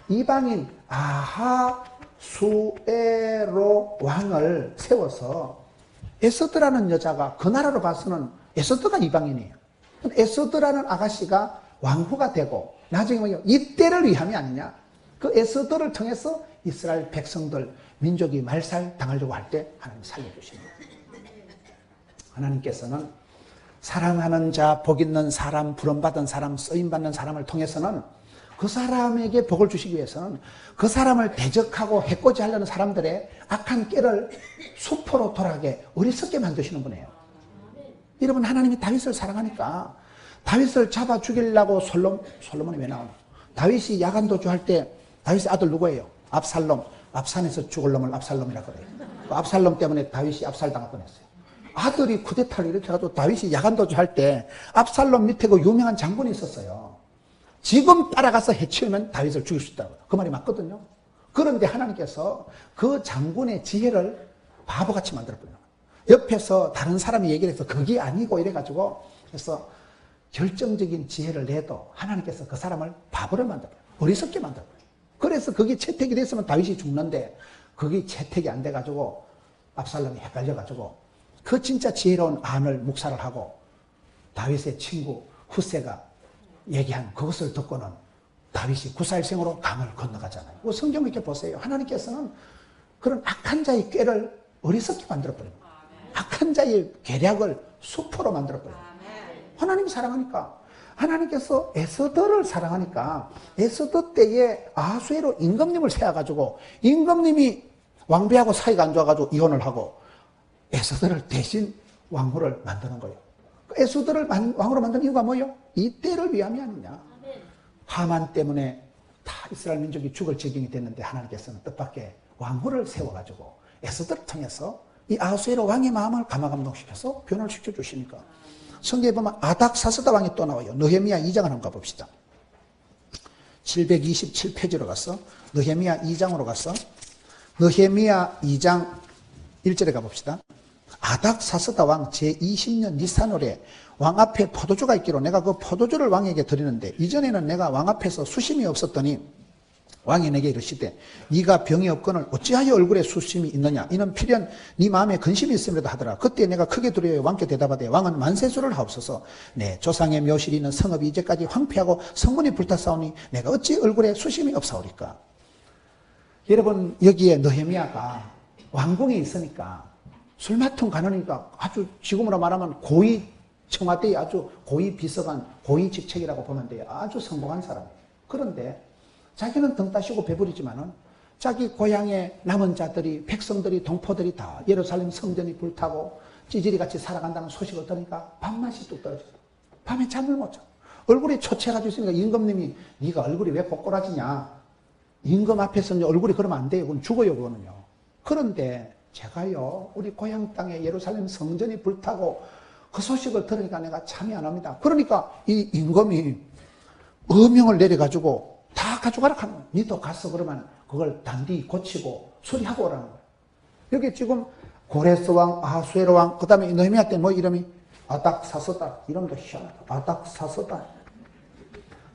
이방인 아하수에로 왕을 세워서 에스더라는 여자가 그 나라로 봐서는 에스더가 이방인이에요. 에스더라는 아가씨가 왕후가 되고 나중에 뭐예요? 이때를 위함이 아니냐. 그 에스더를 통해서 이스라엘 백성들 민족이 말살 당하려고 할 때 하나님 살려주시는 거예요. 하나님께서는 사랑하는 자, 복 있는 사람, 부름받은 사람, 쓰임받는 사람을 통해서는 그 사람에게 복을 주시기 위해서는 그 사람을 대적하고 해코지 하려는 사람들의 악한 깨를 수포로 돌아가게 어리석게 만드시는 분이에요. 여러분 하나님이 다윗을 사랑하니까 다윗을 잡아 죽이려고 솔로몬이 왜 나오나? 다윗이 야간 도주할 때 다윗의 아들 누구예요? 압살롬. 앞산에서 죽을 놈을 압살롬이라고 그래요. 또 압살롬 때문에 다윗이 압살당할 뻔했어요. 아들이 쿠데타를 일으켜가지고 다윗이 야간도주 할 때 압살롬 밑에 그 유명한 장군이 있었어요. 지금 따라가서 해치우면 다윗을 죽일 수 있다고. 그 말이 맞거든요. 그런데 하나님께서 그 장군의 지혜를 바보같이 만들어버려요. 옆에서 다른 사람이 얘기를 해서 그게 아니고 이래가지고, 그래서 결정적인 지혜를 내도 하나님께서 그 사람을 바보를 만들어요. 어리석게 만들어요. 그래서 그게 채택이 됐으면 다윗이 죽는데, 그게 채택이 안 돼가지고 압살롬이 헷갈려가지고 그 진짜 지혜로운 안을 묵살을 하고 다윗의 친구 후세가 얘기한 그것을 듣고는 다윗이 구살생으로 강을 건너가잖아요. 성경 이렇게 보세요. 하나님께서는 그런 악한 자의 꾀를 어리석게 만들어버립니다. 악한 자의 계략을 수포로 만들어버려요. 하나님 사랑하니까, 하나님께서 에스더를 사랑하니까 에스더 때에 아수에로 임금님을 세워가지고 임금님이 왕비하고 사이가 안 좋아가지고 이혼을 하고 에스더를 대신 왕후를 만드는 거예요. 에스더를 왕후로 만든 이유가 뭐예요? 이때를 위함이 아니냐. 하만 때문에 다 이스라엘 민족이 죽을 지경이 됐는데 하나님께서는 뜻밖의 왕후를 세워가지고 에스더를 통해서 이 아수에로 왕의 마음을 감화감동시켜서 변화를 시켜주시니까, 성경에 보면 아닥사스다 왕이 또 나와요. 느헤미야 2장을 한번 가봅시다. 727페이지로 가서 느헤미야 2장으로 가서 느헤미야 2장 1절에 가봅시다. 아닥사스다 왕 제20년 니산월에 왕 앞에 포도주가 있기로 내가 그 포도주를 왕에게 드리는데, 이전에는 내가 왕 앞에서 수심이 없었더니 왕이 내게 이르시되 네가 병이 없거늘 어찌하여 얼굴에 수심이 있느냐, 이는 필연 네 마음에 근심이 있음이라도 하더라. 그때 내가 크게 두려워 왕께 대답하되 왕은 만세수를 하옵소서. 내 조상의 묘실이 있는 성읍이 이제까지 황폐하고 성문이 불탔사오니 내가 어찌 얼굴에 수심이 없사오리까. 여러분, 여기에 느헤미야가 왕궁에 있으니까 술맡은 가느니까 아주 지금으로 말하면 고위 청와대의 아주 고위 비서관, 고위 직책이라고 보면 돼요. 아주 성공한 사람이에요. 그런데 자기는 등 따시고 배부리지만은 자기 고향의 남은 자들이, 백성들이, 동포들이 다 예루살렘 성전이 불타고 찌질이같이 살아간다는 소식을 들으니까 밥맛이 뚝 떨어져요. 밤에 잠을 못 자. 얼굴이 초췌해가지고 있으니까 임금님이 네가 얼굴이 왜 꼬꾸라지냐. 임금 앞에서 얼굴이 그러면 안 돼요. 그건 죽어요, 그거는요. 그런데 제가요, 우리 고향 땅에 예루살렘 성전이 불타고 그 소식을 들으니까 내가 잠이 안 옵니다. 그러니까 이 임금이 어명을 내려가지고 다 가져가라 하는 거예요. 니도 가서 그러면 그걸 단디 고치고 수리하고 오라는 거예요. 여기 지금 고레스 왕, 아수에로 왕, 그 다음에 느헤미야 때 뭐 이름이? 아닥사스다. 이름도 희한하다. 아닥사스다.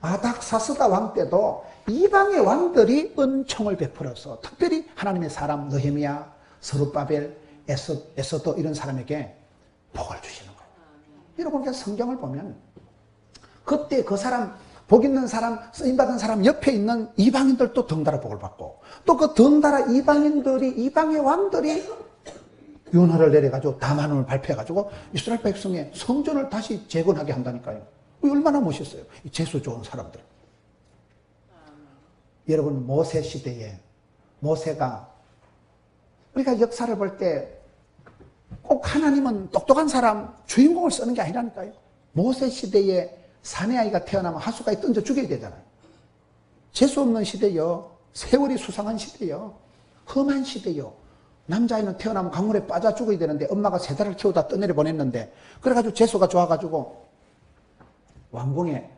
아닥사스다 왕 때도 이방의 왕들이 은총을 베풀어서 특별히 하나님의 사람 느헤미야, 스룹바벨, 에스더 이런 사람에게 복을 주시는 거예요. 여러분, 성경을 보면 그때 그 사람, 복 있는 사람, 쓰임받은 사람 옆에 있는 이방인들도 덩달아 복을 받고, 또 그 덩달아 이방인들이, 이방의 왕들이 윤허를 내려가지고 담한을 발표해가지고 이스라엘 백성의 성전을 다시 재건하게 한다니까요. 얼마나 멋있어요. 이 재수 좋은 사람들. 여러분, 모세 시대에 모세가, 우리가 역사를 볼 때 꼭 하나님은 똑똑한 사람, 주인공을 쓰는 게 아니라니까요. 모세 시대에 사내아이가 태어나면 하수가에 던져 죽여야 되잖아요. 재수 없는 시대요. 세월이 수상한 시대요. 험한 시대요. 남자아이는 태어나면 강물에 빠져 죽어야 되는데 엄마가 3달을 키우다 떠내려 보냈는데, 그래가지고 재수가 좋아가지고 왕궁의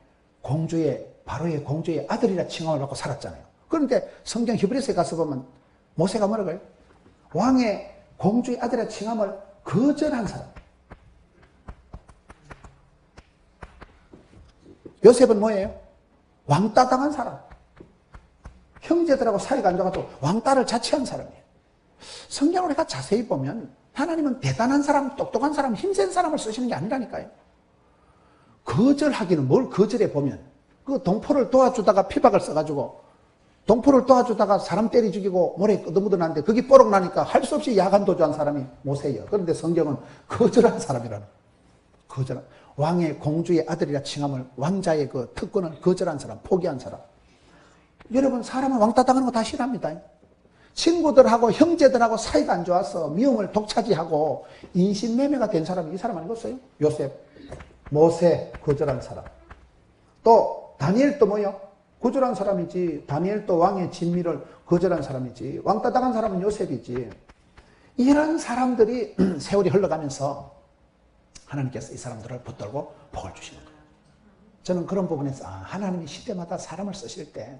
공주의, 바로의 공주의 아들이라 칭함을 받고 살았잖아요. 그런데 성경 히브리서에 가서 보면 모세가 뭐라고 해요? 왕의 공주의 아들이라 칭함을 거절한 사람. 요셉은 뭐예요? 왕따 당한 사람. 형제들하고 사이가 안 좋아가지고 왕따를 자취한 사람이에요. 성경을 우리가 자세히 보면 하나님은 대단한 사람, 똑똑한 사람, 힘센 사람을 쓰시는 게 아니라니까요. 거절하기는 뭘 거절해 보면, 그 동포를 도와주다가 피박을 써가지고 동포를 도와주다가 사람 때리 죽이고 모래에 끄덕묻어놨는데 그게 뽀록 나니까 할 수 없이 야간 도주한 사람이 모세예요. 그런데 성경은 거절한 사람이라는, 거절한, 왕의 공주의 아들이라 칭함을, 왕자의 그 특권을 거절한 사람, 포기한 사람. 여러분, 사람은 왕따 당하는 거 다 싫어합니다. 친구들하고 형제들하고 사이가 안 좋아서 미움을 독차지하고 인신매매가 된 사람이 이 사람 아니겠어요? 요셉, 모세, 거절한 사람. 또 다니엘도 뭐요? 거절한 사람이지. 다니엘도 왕의 진미를 거절한 사람이지. 왕따 당한 사람은 요셉이지. 이런 사람들이 세월이 흘러가면서 하나님께서 이 사람들을 붙들고 복을 주시는 거예요. 저는 그런 부분에서 하나님이 시대마다 사람을 쓰실 때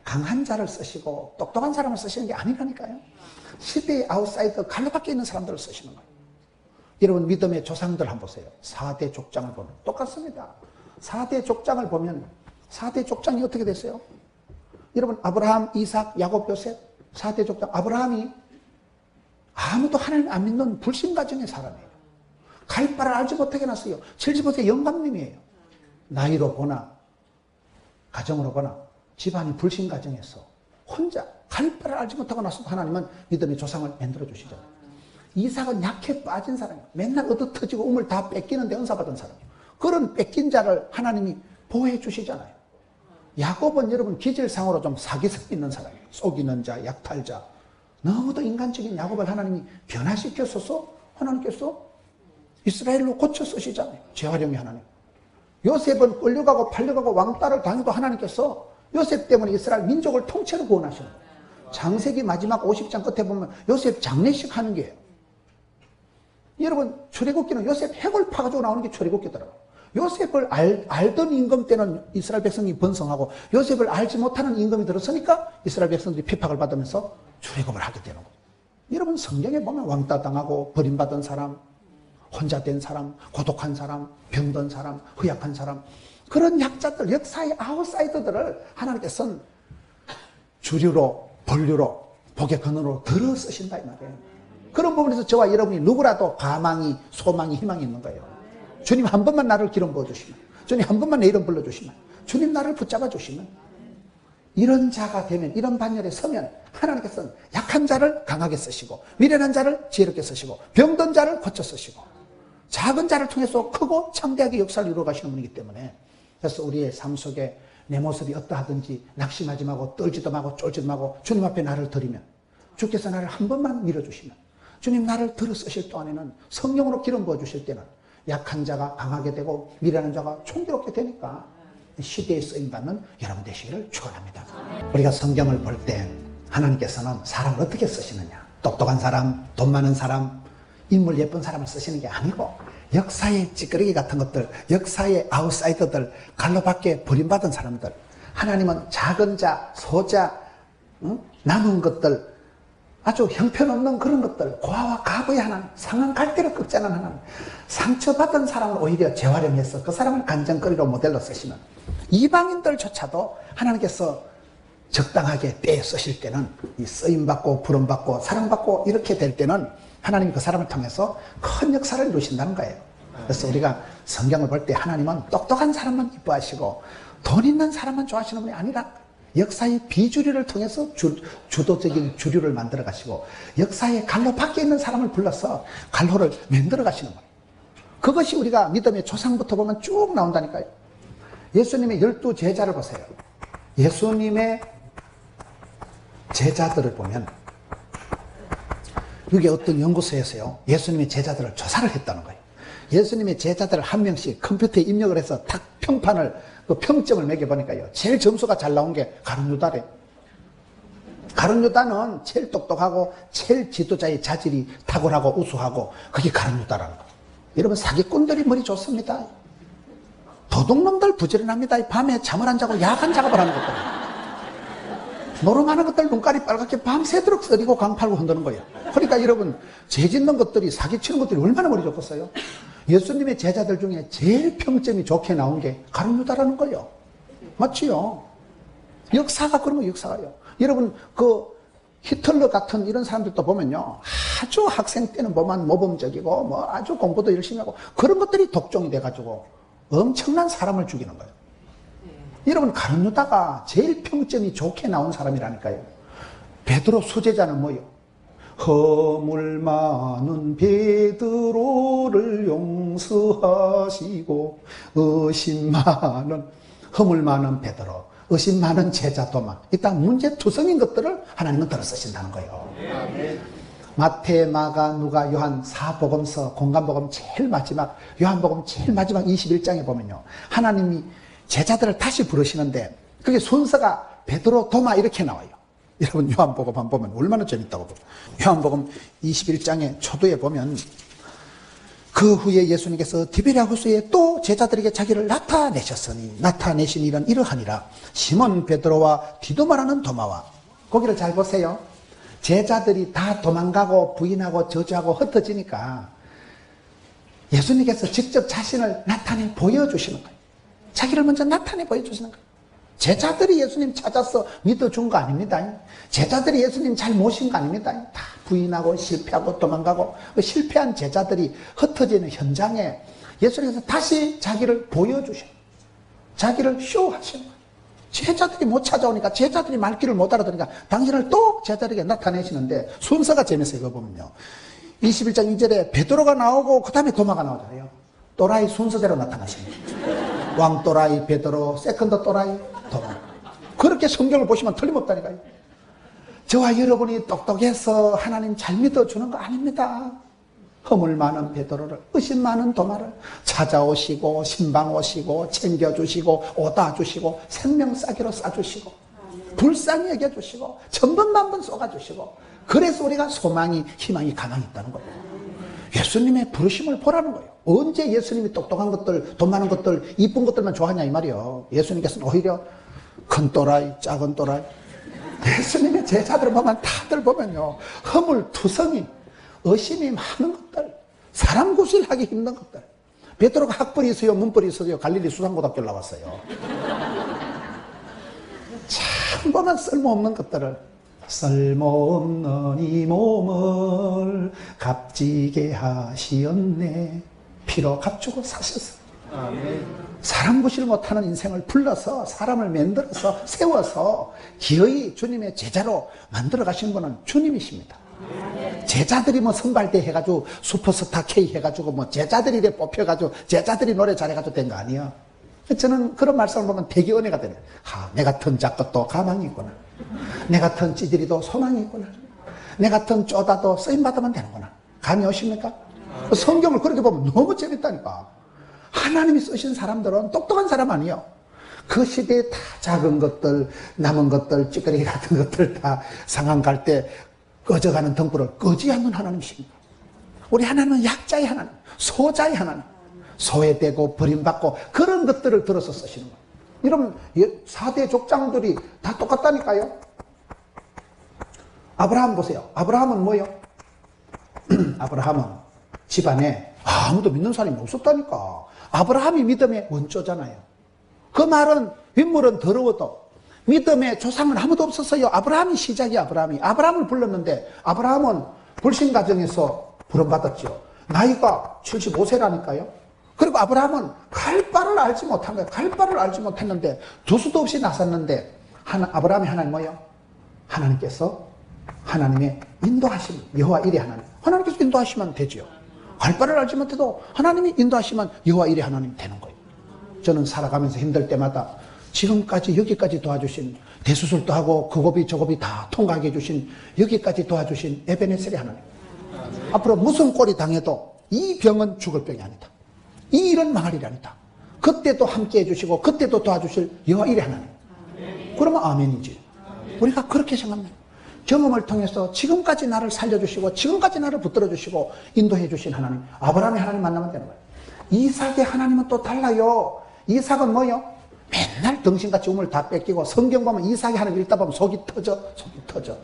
강한 자를 쓰시고 똑똑한 사람을 쓰시는 게 아니라니까요. 시대의 아웃사이더 갈로 밖에 있는 사람들을 쓰시는 거예요. 여러분 믿음의 조상들 한번 보세요. 4대 족장을 보면 똑같습니다. 4대 족장을 보면 4대 족장이 어떻게 됐어요? 여러분 아브라함, 이삭, 야곱, 요셉 4대 족장. 아브라함이 아무도 하나님 안 믿는 불신 가정의 사람이에요. 갈 바를 알지 못하게 났어요. 75세 영감님이에요. 나이로 보나 가정으로 보나 집안이 불신 가정에서 혼자 갈 바를 알지 못하고 나서도 하나님은 믿음의 조상을 만들어 주시잖아요. 이삭은 약해 빠진 사람이에요. 맨날 얻어터지고 우물 다 뺏기는데 은사받은 사람이에요. 그런 뺏긴 자를 하나님이 보호해 주시잖아요. 야곱은 여러분 기질상으로 좀 사기성 있는 사람이에요. 속이는 자, 약탈자. 너무도 인간적인 야곱을 하나님이 변화시켰어서 하나님께서 이스라엘로 고쳐 쓰시잖아요. 재활용의 하나님. 요셉은 끌려가고 팔려가고 왕따를 당해도 하나님께서 요셉 때문에 이스라엘 민족을 통째로 구원하시는 거예요. 창세기 마지막 50장 끝에 보면 요셉 장례식 하는 게예요. 여러분 출애굽기는 요셉 핵을 파가지고 나오는 게 출애굽기더라고요. 요셉을 알던 임금 때는 이스라엘 백성이 번성하고 요셉을 알지 못하는 임금이 들었으니까 이스라엘 백성들이 핍박을 받으면서 출애굽을 하게 되는 거예요. 여러분 성경에 보면 왕따 당하고 버림받은 사람, 혼자 된 사람, 고독한 사람, 병든 사람, 허약한 사람, 그런 약자들, 역사의 아웃사이더들을 하나님께서는 주류로, 본류로, 복의 근원으로 들어 쓰신다 이 말이에요. 그런 부분에서 저와 여러분이 누구라도 가망이, 소망이, 희망이 있는 거예요. 주님 한 번만 나를 기름 부어주시면, 주님 한 번만 내 이름 불러주시면, 주님 나를 붙잡아 주시면, 이런 자가 되면, 이런 반열에 서면 하나님께서는 약한 자를 강하게 쓰시고 미련한 자를 지혜롭게 쓰시고 병든 자를 고쳐 쓰시고 작은 자를 통해서 크고 창대하게 역사를 이루어 가시는 분이기 때문에, 그래서 우리의 삶 속에 내 모습이 어떠하든지 낙심하지 말고 떨지도 말고 쫄지도 말고 주님 앞에 나를 드리면, 주께서 나를 한 번만 밀어주시면, 주님 나를 들어 쓰실 동안에는 성령으로 기름 부어주실 때는 약한 자가 강하게 되고 미련한 자가 총대롭게 되니까 시대에 쓰임받는 여러분 되시기를 축원합니다. 우리가 성경을 볼 때 하나님께서는 사람을 어떻게 쓰시느냐, 똑똑한 사람, 돈 많은 사람, 인물 예쁜 사람을 쓰시는 게 아니고 역사의 찌끄러기 같은 것들, 역사의 아웃사이더들, 갈로 밖에 버림받은 사람들, 하나님은 작은 자, 소자, 남은 것들, 아주 형편없는 그런 것들, 고아와 가부의 하나님, 상한 갈대를 꺾지 않은 하나님, 상처받은 사람을 오히려 재활용해서 그 사람을 간증거리로 모델로 쓰시는 이방인들조차도 하나님께서 적당하게 때에 쓰실 때는, 이 쓰임받고 부름받고 사랑받고 이렇게 될 때는 하나님이 그 사람을 통해서 큰 역사를 이루신다는 거예요. 그래서 우리가 성경을 볼 때 하나님은 똑똑한 사람만 이뻐하시고 돈 있는 사람만 좋아하시는 분이 아니라 역사의 비주류를 통해서 주도적인 주류를 만들어 가시고 역사의 갈로 밖에 있는 사람을 불러서 갈로를 만들어 가시는 거예요. 그것이 우리가 믿음의 조상부터 보면 쭉 나온다니까요. 예수님의 12 제자를 보세요. 예수님의 제자들을 보면, 이게 어떤 연구소에서요 예수님의 제자들을 조사를 했다는 거예요. 예수님의 제자들을 한 명씩 컴퓨터에 입력을 해서 탁 평판을, 그 평점을 매겨보니까요 제일 점수가 잘 나온 게 가룟 유다래. 가룟 유다는 제일 똑똑하고 제일 지도자의 자질이 탁월하고 우수하고 그게 가룟 유다라는 거예요. 여러분 사기꾼들이 머리 좋습니다. 도둑놈들 부지런합니다. 밤에 잠을 안 자고 야간 작업을 하는 것들, 노름하는 것들 눈깔이 빨갛게 밤새도록 썰이고 강팔고 흔드는 거예요. 그러니까 여러분 죄 짓는 것들이, 사기치는 것들이 얼마나 머리 좋겠어요. 예수님의 제자들 중에 제일 평점이 좋게 나온 게 가룟 유다라는 거예요. 맞지요? 역사가 그런 거, 역사가요. 여러분 그 히틀러 같은 이런 사람들도 보면요 아주 학생 때는 뭐만 모범적이고 뭐 아주 공부도 열심히 하고 그런 것들이 독종이 돼가지고 엄청난 사람을 죽이는 거예요. 여러분 가룟 유다가 제일 평점이 좋게 나온 사람이라니까요. 베드로 수제자는 뭐요? 허물 많은 베드로를 용서하시고 의심 많은, 허물 많은 베드로, 의심 많은 제자 도마, 일단 문제투성인 것들을 하나님은 들어 쓰신다는 거예요. 마태, 마가, 누가, 요한 4복음서, 공간복음 제일 마지막, 요한복음 제일 마지막 21장에 보면요 하나님이 제자들을 다시 부르시는데 그게 순서가 베드로, 도마 이렇게 나와요. 여러분 요한복음 한번 보면 얼마나 재밌다고 보면 요한복음 21장의 초두에 보면 그 후에 예수님께서 디베랴 호수에 또 제자들에게 자기를 나타내셨으니 나타내신 일은 이러하니라. 시몬 베드로와 디도마라는 도마와, 거기를 잘 보세요. 제자들이 다 도망가고 부인하고 저주하고 흩어지니까 예수님께서 직접 자신을 나타내 보여주시는 거예요. 자기를 먼저 나타내 보여주시는 거예요. 제자들이 예수님 찾아서 믿어준 거 아닙니다. 제자들이 예수님 잘 모신 거 아닙니다. 다 부인하고 실패하고 도망가고 실패한 제자들이 흩어지는 현장에 예수님께서 다시 자기를 보여주시는 거예요. 자기를 쇼하시는 거예요. 제자들이 못 찾아오니까, 제자들이 말귀를 못 알아들으니까 당신을 또 제자들에게 나타내시는데 순서가 재밌어요. 이거 보면요. 21장 2절에 베드로가 나오고 그 다음에 도마가 나오잖아요. 또라이 순서대로 나타나십니다. 왕 또라이 베드로, 세컨드 또라이 도마. 그렇게 성경을 보시면 틀림없다니까요. 저와 여러분이 똑똑해서 하나님 잘 믿어주는 거 아닙니다. 허물 많은 베드로를, 의심 많은 도마를 찾아오시고 신방 오시고 챙겨주시고 오다 주시고 생명 싸기로 싸주시고 불쌍히 여겨주시고 천번만번 쏘아주시고, 그래서 우리가 소망이 희망이 가만히 있다는 거예요. 예수님의 부르심을 보라는 거예요. 언제 예수님이 똑똑한 것들, 돈 많은 것들, 이쁜 것들만 좋아하냐 이 말이에요. 예수님께서는 오히려 큰 또라이, 작은 또라이, 예수님의 제자들 보면 다들 보면요, 허물투성이, 의심이 많은 것들, 사람 구실하기 힘든 것들. 베드로가 학벌이 있어요, 문벌이 있어요? 갈릴리 수산고등학교를 나왔어요. 참 보면 쓸모없는 것들을, 쓸모없는 이 몸을 값지게 하시었네, 피로 값주고 사셨어. 아멘. 사람 구실 못하는 인생을 불러서 사람을 만들어서 세워서 기어이 주님의 제자로 만들어 가신 분은 주님이십니다. 제자들이 뭐 선발대 해가지고 슈퍼스타 K 해가지고 뭐 제자들이 뽑혀가지고 제자들이 노래 잘해가지고 된 거 아니에요. 저는 그런 말씀을 보면 되게 은혜가 되네. 내 같은 작것도 가망이 있구나. 내 같은 찌질이도 소망이 있구나. 내 같은 쪼다도 쓰임받으면 되는구나. 감이 오십니까? 성경을 그렇게 보면 너무 재밌다니까. 하나님이 쓰신 사람들은 똑똑한 사람 아니에요. 그 시대에 다 작은 것들, 남은 것들, 찌끄레기 같은 것들 다 상한 갈 때 꺼져가는 등불을 끄지 않는 하나님이십니다. 우리 하나님은 약자의 하나님, 소자의 하나님, 소외되고 버림받고 그런 것들을 들어서 쓰시는 거예요. 여러분 4대 족장들이 다 똑같다니까요. 아브라함 보세요. 아브라함은 뭐예요? 아브라함은 집안에 아무도 믿는 사람이 없었다니까. 아브라함이 믿음의 원조잖아요. 그 말은 윗물은 더러워도 믿음의 조상은 아무도 없었어요. 아브라함이 시작이야. 아브라함을 불렀는데 아브라함은 불신 가정에서 부름받았죠. 나이가 75세라니까요. 그리고 아브라함은 갈 바를 알지 못한 거예요. 갈 바를 알지 못했는데 두 수도 없이 나섰는데 아브라함이 하나님 뭐예요? 하나님께서 하나님의 인도하심, 여호와 이레 하나님, 하나님께서 인도하시면 되죠. 갈 바를 알지 못해도 하나님이 인도하시면 여호와 이레 하나님 되는 거예요. 저는 살아가면서 힘들 때마다 지금까지 여기까지 도와주신, 대수술도 하고 그고비 저고비 다 통과하게 해주신, 여기까지 도와주신 에베네셀의 하나님, 앞으로 무슨 꼴이 당해도 이 병은 죽을 병이 아니다, 이 일은 망할 일이 아니다, 그때도 함께 해주시고 그때도 도와주실 여호와 이레 하나님. 그러면 아멘이지. 우리가 그렇게 생각합니다. 경험을 통해서 지금까지 나를 살려주시고 지금까지 나를 붙들어주시고 인도해 주신 하나님, 아브라함의 하나님 만나면 되는 거예요. 이삭의 하나님은 또 달라요. 이삭은 뭐요? 맨날 등신같이 우물 다 뺏기고, 성경 보면 이삭의 하나님 읽다 보면 속이 터져.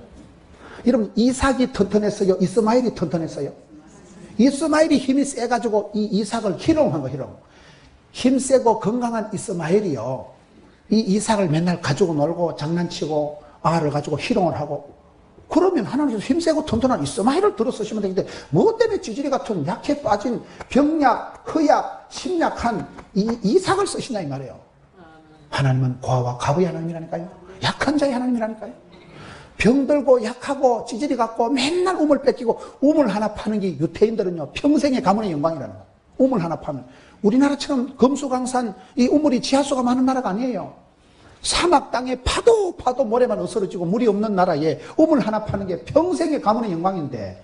여러분 이삭이 튼튼했어요? 이스마엘이 튼튼했어요? 이스마엘이 힘이 세가지고 이 이삭을 희롱한 거, 희롱. 힘세고 건강한 이스마엘이요, 이 이삭을 맨날 가지고 놀고 장난치고 아를 가지고 희롱을 하고, 그러면 하나님께서 힘세고 튼튼한 이스마엘을 들어 쓰시면 되는데 뭐 때문에 찌질이 같은 약해 빠진 병약, 허약, 심약한 이삭을 쓰시냐 이 말이에요. 하나님은 고아와 과부의 하나님이라니까요. 약한 자의 하나님이라니까요. 병들고 약하고 찌질이 같고 맨날 우물 뺏기고, 우물 하나 파는 게 유태인들은요 평생의 가문의 영광이라는 거예요. 우물 하나 파면. 우리나라처럼 금수강산 이 우물이 지하수가 많은 나라가 아니에요. 사막 땅에 파도 모래만 어스러지고 물이 없는 나라에 우물 하나 파는 게 평생의 가문의 영광인데,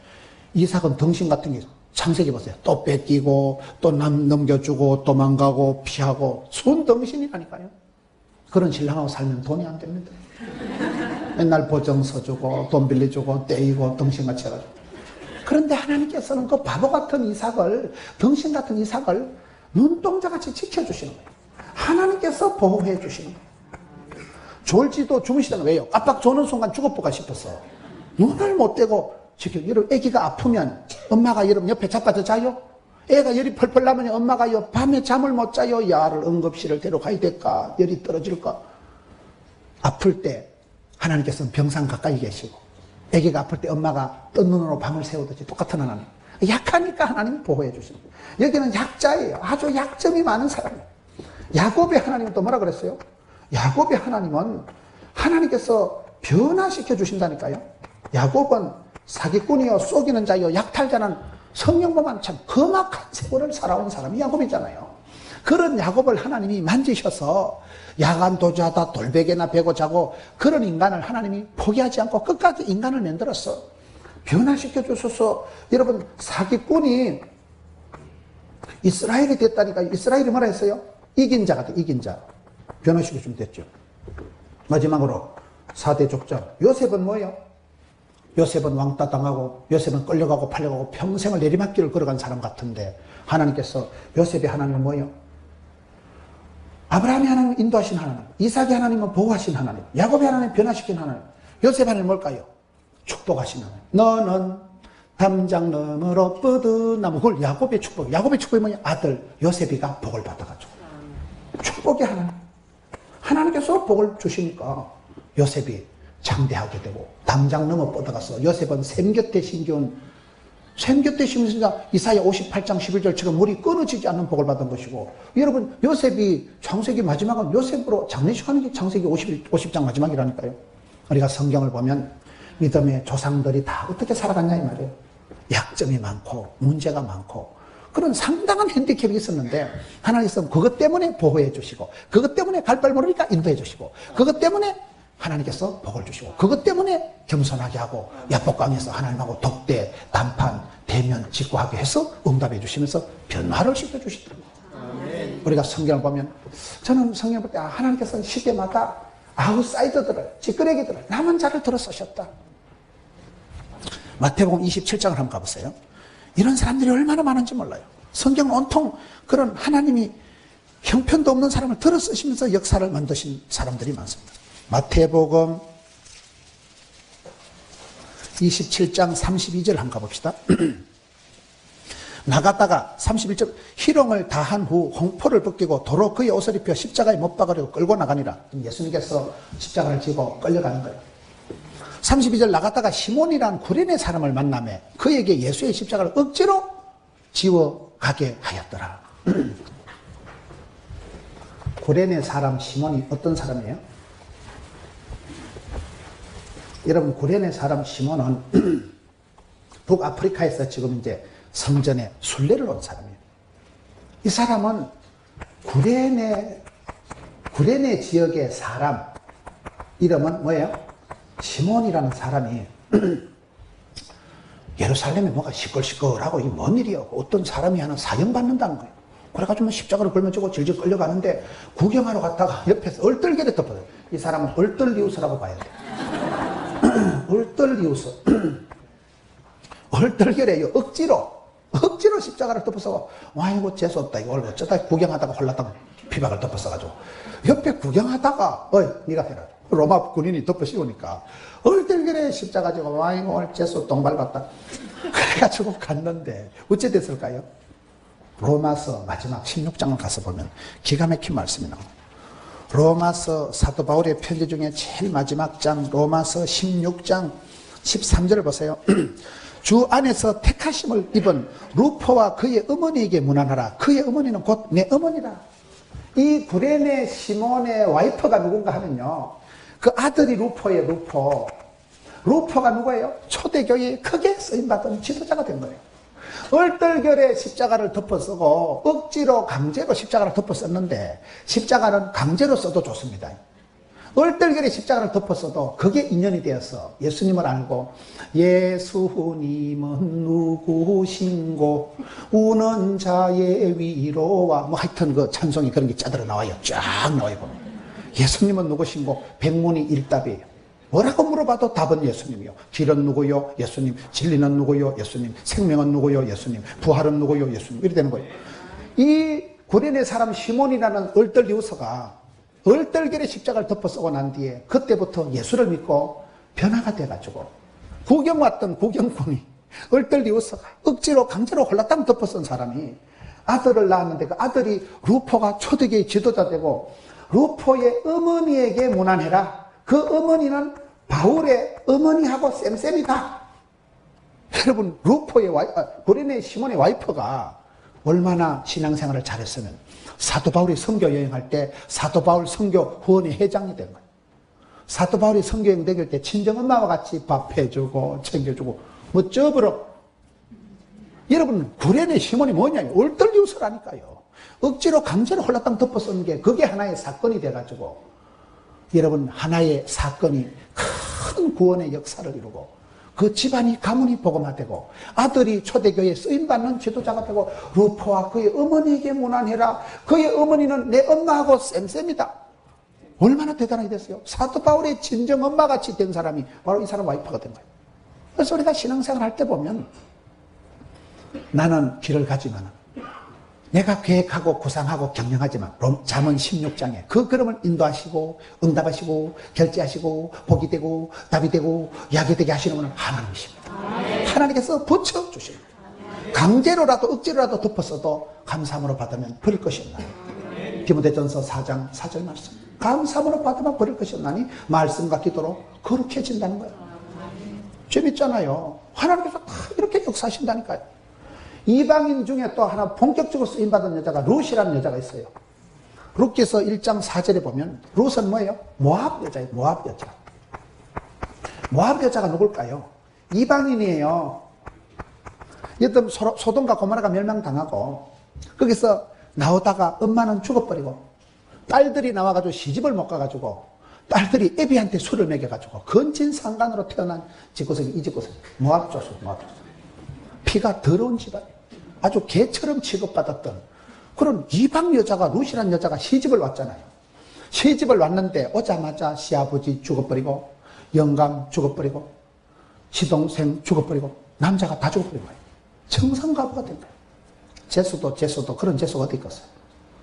이삭은 덩신 같은 게 창세기 보세요. 또 뺏기고 또 넘겨주고 도망가고 피하고 순 덩신이라니까요. 그런 신랑하고 살면 돈이 안 됩니다. 맨날 보증서 주고 돈 빌려주고 떼이고 덩신같이 해가지고. 그런데 하나님께서는 그 바보 같은 이삭을, 덩신 같은 이삭을 눈동자같이 지켜주시는 거예요. 하나님께서 보호해 주시는 거예요. 졸지도 주무시다가 왜요? 깜빡 조는 순간 죽어보가 싶었어. 눈을 못 떼고 지켜. 여러분, 애기가 아프면 엄마가 여러분 옆에 잡아서 자요? 애가 열이 펄펄 나면 엄마가 밤에 잠을 못 자요? 야를 응급실을 데려가야 될까? 열이 떨어질까? 아플 때 하나님께서는 병상 가까이 계시고, 애기가 아플 때 엄마가 뜬 눈으로 밤을 새우듯이 똑같은 하나님. 약하니까 하나님이 보호해 주시는 거예요. 여기는 약자예요. 아주 약점이 많은 사람이에요. 야곱의 하나님은 또 뭐라 그랬어요? 야곱의 하나님은 하나님께서 변화시켜 주신다니까요. 야곱은 사기꾼이요, 속이는 자요, 약탈자는 성령 보면 참 험악한 세월을 살아온 사람이 야곱이잖아요. 그런 야곱을 하나님이 만지셔서 야간 도주하다 돌베개나 베고 자고 그런 인간을 하나님이 포기하지 않고 끝까지 인간을 만들었어. 변화시켜 주셔서. 여러분, 사기꾼이 이스라엘이 됐다니까. 이스라엘이 뭐라 했어요? 이긴 자 같아, 이긴 자. 변화시켜 주면 됐죠. 마지막으로 4대 족장. 요셉은 뭐예요? 요셉은 왕따 당하고, 요셉은 끌려가고 팔려가고 평생을 내리막길을 걸어간 사람 같은데, 하나님께서, 요셉의 하나님은 뭐예요? 아브라함의 하나님은 인도하신 하나님, 이삭의 하나님은 보호하신 하나님, 야곱의 하나님은 변화시킨 하나님, 요셉의 하나님은 뭘까요? 축복하신 하나님. 너는 담장 너머로 뻗어나무. 그걸 야곱의 축복. 야곱의 축복이 뭐냐? 아들 요셉이가 복을 받아가지고. 축복의 하나님. 하나님께서 복을 주시니까 요셉이 장대하게 되고, 담장 넘어 뻗어가서 요셉은 샘 곁에 심겨온, 샘 곁에 심으니까 이사야 58장 11절처럼 물이 끊어지지 않는 복을 받은 것이고, 여러분, 요셉이 창세기 마지막은 요셉으로 장례식하는 게 창세기 50장 마지막이라니까요. 우리가 성경을 보면 믿음의 조상들이 다 어떻게 살아갔냐 이 말이에요. 약점이 많고 문제가 많고 그런 상당한 핸디캡이 있었는데, 하나님께서는 그것 때문에 보호해 주시고, 그것 때문에 갈 바를 모르니까 인도해 주시고, 그것 때문에 하나님께서 복을 주시고, 그것 때문에 겸손하게 하고, 야복강에서 하나님하고 독대, 단판, 대면, 직구하게 해서 응답해 주시면서 변화를 시켜 주시더라고요. 우리가 성경을 보면, 저는 성경을 볼 때 하나님께서는 시대마다 아웃사이더들을, 찌끄레기들을, 남은 자를 들어 쓰셨다. 마태복음 27장을 한번 가보세요. 이런 사람들이 얼마나 많은지 몰라요. 성경은 온통 그런 하나님이 형편도 없는 사람을 들어 쓰시면서 역사를 만드신 사람들이 많습니다. 마태복음 27장 32절 한번 가봅시다. 나갔다가 31절, 희롱을 다한 후 홍포를 벗기고 도로 그의 옷을 입혀 십자가에 못 박으려고 끌고 나가니라. 예수님께서 십자가를 지고 끌려가는 거예요. 32절, 나갔다가 시몬이라는 구레네 사람을 만나매 그에게 예수의 십자가를 억지로 지워 가게 하였더라. 구레네 사람 시몬이 어떤 사람이에요? 여러분, 구레네 사람 시몬은 북아프리카에서 지금 이제 성전에 순례를 온 사람이에요. 이 사람은 구레네 지역의 사람, 이름은 뭐예요? 시몬이라는 사람이 예루살렘에 뭐가 시끌시끌하고 이게 뭔 일이야? 어떤 사람이 하나 사형받는다는 거예요. 그래가지고 십자가를 걸면지고 질질 끌려가는데, 구경하러 갔다가 옆에서 얼떨결에 덮어요. 이 사람은 얼떨리우스라고 봐야 돼. 얼떨리우스. 얼떨결에 억지로 십자가를 덮어서, 와, 이거 재수없다. 이거 어쩌다 구경하다가 홀랐다가 피박을 덮었어가지고. 옆에 구경하다가, 어이, 네가 해라. 로마 군인이 덮어 씌우니까 얼떨결에 십자가 지고, 와, 이거 오늘 재수 똥밟았다. 그래가지고 갔는데 어째 됐을까요? 로마서 마지막 16장을 가서 보면 기가 막힌 말씀이 나옵니다. 로마서 사도 바울의 편지 중에 제일 마지막 장, 로마서 16장 13절을 보세요. 주 안에서 택하심을 입은 루포와 그의 어머니에게 문안하라. 그의 어머니는 곧 내 어머니라. 이 구레네 시몬의 와이프가 누군가 하면요, 그 아들이 루포예요. 루포가 누구예요? 초대교회에 크게 쓰임받은 지도자가 된 거예요. 얼떨결에 십자가를 덮어쓰고 억지로 강제로 십자가를 덮어썼는데, 십자가는 강제로 써도 좋습니다. 얼떨결에 십자가를 덮어써도 그게 인연이 되어서 예수님을 알고, 예수님은 누구신고 우는 자의 위로와, 뭐 하여튼 그 찬송이 그런 게 짜들어 나와요. 쫙 나와요. 보면 예수님은 누구신고 백문이 일답이에요. 뭐라고 물어봐도 답은 예수님이요. 길은 누구요? 예수님. 진리는 누구요? 예수님. 생명은 누구요? 예수님. 부활은 누구요? 예수님. 이렇게 되는 거예요. 이 구레네 사람 시몬이라는 얼떨이우서가 얼떨결에 십자가를 덮어 쓰고 난 뒤에 그때부터 예수를 믿고 변화가 돼가지고 구경 왔던 구경꾼이 얼떨이우서가 억지로 강제로 홀라당 덮어 쓴 사람이 아들을 낳았는데 그 아들이 루포가 초대교의 지도자 되고 루포의 어머니에게 문안해라. 그 어머니는 바울의 어머니하고 쌤쌤이다. 여러분 루포의 구레네 시몬의 와이프가 얼마나 신앙생활을 잘했으면 사도 바울이 선교 여행할 때 사도 바울 선교 후원회 회장이 된 거예요. 사도 바울이 선교 여행 다닐 때 친정엄마와 같이 밥 해주고 챙겨주고 뭐 쩌부러. 여러분 구레네 시몬이 뭐냐면 얼떨리우스라니까요. 억지로 강제로 홀라당 덮어 쓴 게 그게 하나의 사건이 돼가지고 여러분 하나의 사건이 큰 구원의 역사를 이루고 그 집안이 가문이 복음화되고 아들이 초대교회에 쓰임받는 지도자가 되고 루포와 그의 어머니에게 문안해라. 그의 어머니는 내 엄마하고 쌤쌤이다. 얼마나 대단하게 됐어요. 사도 바울의 친정엄마같이 된 사람이 바로 이 사람 와이프가 된 거예요. 그래서 우리가 신앙생활 할 때 보면 나는 길을 가지만 내가 계획하고 구상하고 경영하지만 잠언 16장에 그 걸음을 인도하시고 응답하시고 결제하시고 복이 되고 답이 되고 약이 되게 하시는 분은 하나님이십니다. 하나님께서 붙여주십니다. 강제로라도 억지로라도 덮었어도 감사함으로 받으면 버릴 것이 없나니 디모데전서 4장 4절 말씀. 감사함으로 받으면 버릴 것이 없나니 말씀과 기도로 거룩해진다는 거예요. 재밌잖아요. 하나님께서 다 이렇게 역사하신다니까요. 이방인 중에 또 하나 본격적으로 쓰임받은 여자가 룻이라는 여자가 있어요. 룻께서 1장 4절에 보면 룻은 뭐예요? 모압 여자예요. 모압 여자. 모압 여자가 누굴까요? 이방인이에요. 여튼 소돔과 고모라가 멸망당하고 거기서 나오다가 엄마는 죽어버리고 딸들이 나와가지고 시집을 못 가가지고 딸들이 애비한테 술을 먹여가지고 건진상간으로 태어난 집구석이 이 집구석이 모압 조수, 모압 조수. 피가 더러운 집안, 아주 개처럼 취급받았던 그런 이방 여자가 룻이라는 여자가 시집을 왔잖아요. 시집을 왔는데 오자마자 시아버지 죽어버리고 영감 죽어버리고 시동생 죽어버리고 남자가 다 죽어버린 거예요. 청산가부가 된 거예요. 재수도 그런 재수가 어디 있겠어요.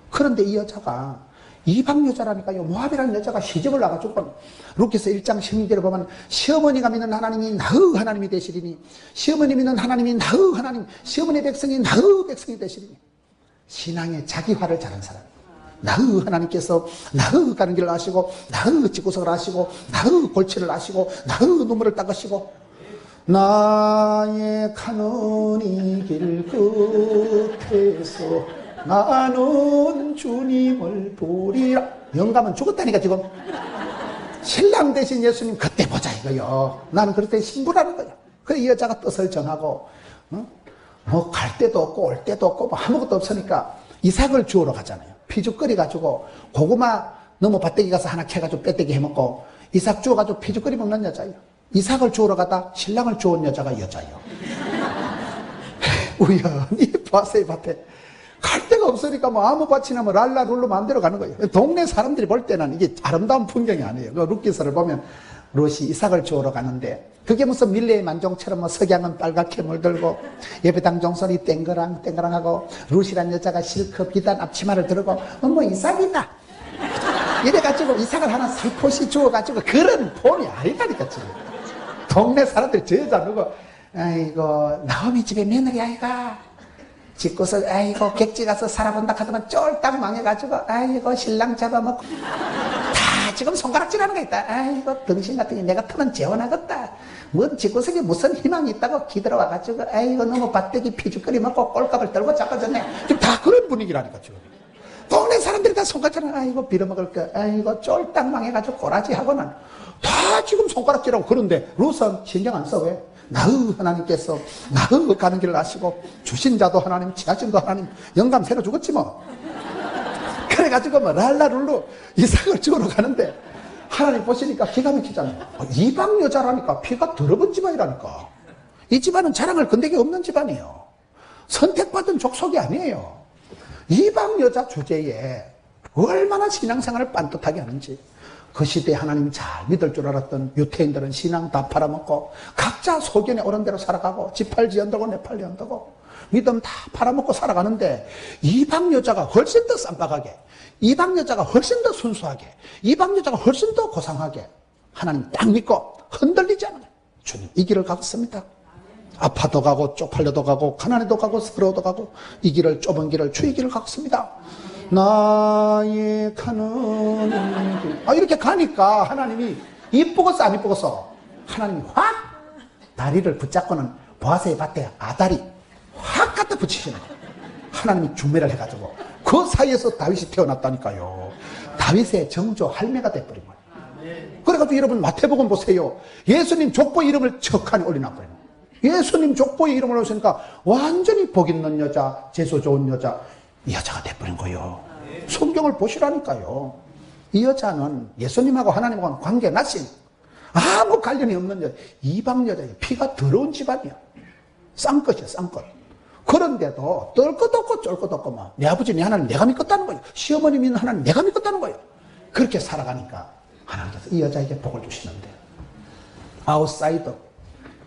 그런데 이 여자가 이방 여자라니까요. 모압이라는 여자가 시집을 와가지고 룻기서 1장 16절에 보면 시어머니가 믿는 하나님이 나의 하나님이 되시리니 시어머니 믿는 하나님이 나의 하나님, 시어머니 백성이 나의 백성이 되시리니 신앙의 자기화를 잘한 사람. 나의 하나님께서 나의 가는 길을 아시고 나의 집구석을 아시고 나의 골치를 아시고 나의 눈물을 닦으시고 나의 가는 이 길 끝에서 나는 주님을 보리라. 영감은 죽었다니까 지금. 신랑 대신 예수님 그때 보자 이거요. 나는 그럴 때 신부라는 거예요. 그래서 이 여자가 뜻을 정하고 뭐 갈 데도 없고 올 데도 없고 뭐 아무것도 없으니까 이삭을 주우러 가잖아요. 피죽거리 가지고 고구마 너무 밭대기 가서 하나 캐가지고 빼떼기 해먹고 이삭 주워가지고 피죽거리 먹는 여자예요. 이삭을 주우러 가다 신랑을 주운 여자가 여자예요. 우연히 보았어요. 밭에 갈 데가 없으니까 뭐 아무 밭이나 뭐 랄라 룰루 마음대로 가는 거예요. 동네 사람들이 볼 때는 이게 아름다운 풍경이 아니에요. 그 룻기서를 보면 룻이 이삭을 주우러 가는데 그게 무슨 밀레의 만종처럼 뭐 석양은 빨갛게 물들고 예배당 종소리 땡그랑 땡그랑하고 룻이란 여자가 실컷 비단 앞치마를 들고 뭐 이삭이다 이래가지고 이삭을 하나 살포시 주워가지고 그런 폼이 아니다니까 지금. 동네 사람들 저 여자 누구 아이고 나오미 집에 며느리 아이가 집구석 아이고 객지 가서 살아본다 하더만 쫄딱 망해가지고 아이고 신랑 잡아먹고 다 지금 손가락질하는 거 있다. 아이고 등신 같은 게 내가 터는 재혼하겠다. 뭔 집구석에 무슨 희망이 있다고 기들어와가지고 아이고 너무 밭대기 피죽거리 먹고 꼴값을 떨고 자빠졌네. 지금 다 그런 분위기라니까 지금. 동네 사람들이 다 손가락질하는 아이고 빌어먹을 거 아이고 쫄딱 망해가지고 꼬라지하고는 다 지금 손가락질하고 그런데 룻은 신경 안 써. 왜? 나의 하나님께서 나의 가는 길을 아시고 주신 자도 하나님 취하신도 하나님 영감 새로 죽었지 뭐. 그래가지고 뭐 랄라룰루 이삭을 주우러 가는데 하나님 보시니까 기가 막히잖아요. 이방 여자라니까 피가 더러운 집안이라니까. 이 집안은 자랑할 건데기 없는 집안이에요. 선택받은 족속이 아니에요. 이방 여자 주제에 얼마나 신앙생활을 빤듯하게 하는지 그 시대에 하나님 잘 믿을 줄 알았던 유태인들은 신앙 다 팔아먹고 각자 소견에 오른 대로 살아가고 지팔지 언더고 내팔리 언더고 믿음 다 팔아먹고 살아가는데 이방 여자가 훨씬 더 쌈박하게, 이방 여자가 훨씬 더 순수하게, 이방 여자가 훨씬 더 고상하게 하나님 딱 믿고 흔들리지 않아요. 주님 이 길을 갔습니다. 아파도 가고 쪽팔려도 가고 가난해도 가고 서러워도 가고 이 길을, 좁은 길을, 주의 길을 갔습니다. 나의 가는 길. 이렇게 가니까 하나님이 이쁘겠어 안 이쁘겠어? 하나님이 확 다리를 붙잡고는 보아스의 밭에 아다리 확 갖다 붙이시는 거예요. 하나님이 중매를 해가지고 그 사이에서 다윗이 태어났다니까요. 다윗의 정조 할매가 돼버린 거예요. 그래가지고 여러분 마태복음 보세요. 예수님 족보 이름을 척하니 올려놔버려요. 예수님 족보의 이름을 올리니까 완전히 복 있는 여자, 재수 좋은 여자, 이 여자가 돼버린 거예요. 성경을 보시라니까요. 이 여자는 예수님하고 하나님하고는 관계 나신 아무 관련이 없는 여자, 이방 여자예요. 피가 더러운 집안이야. 쌍것이야, 쌍것. 그런데도 떨 것 없고 쫄 것 없고 막 내 아버지 내 하나님 내가 믿겠다는 거예요. 시어머니 믿는 하나님 내가 믿겠다는 거예요. 그렇게 살아가니까 하나님께서 이 여자에게 복을 주시는데, 아웃사이더,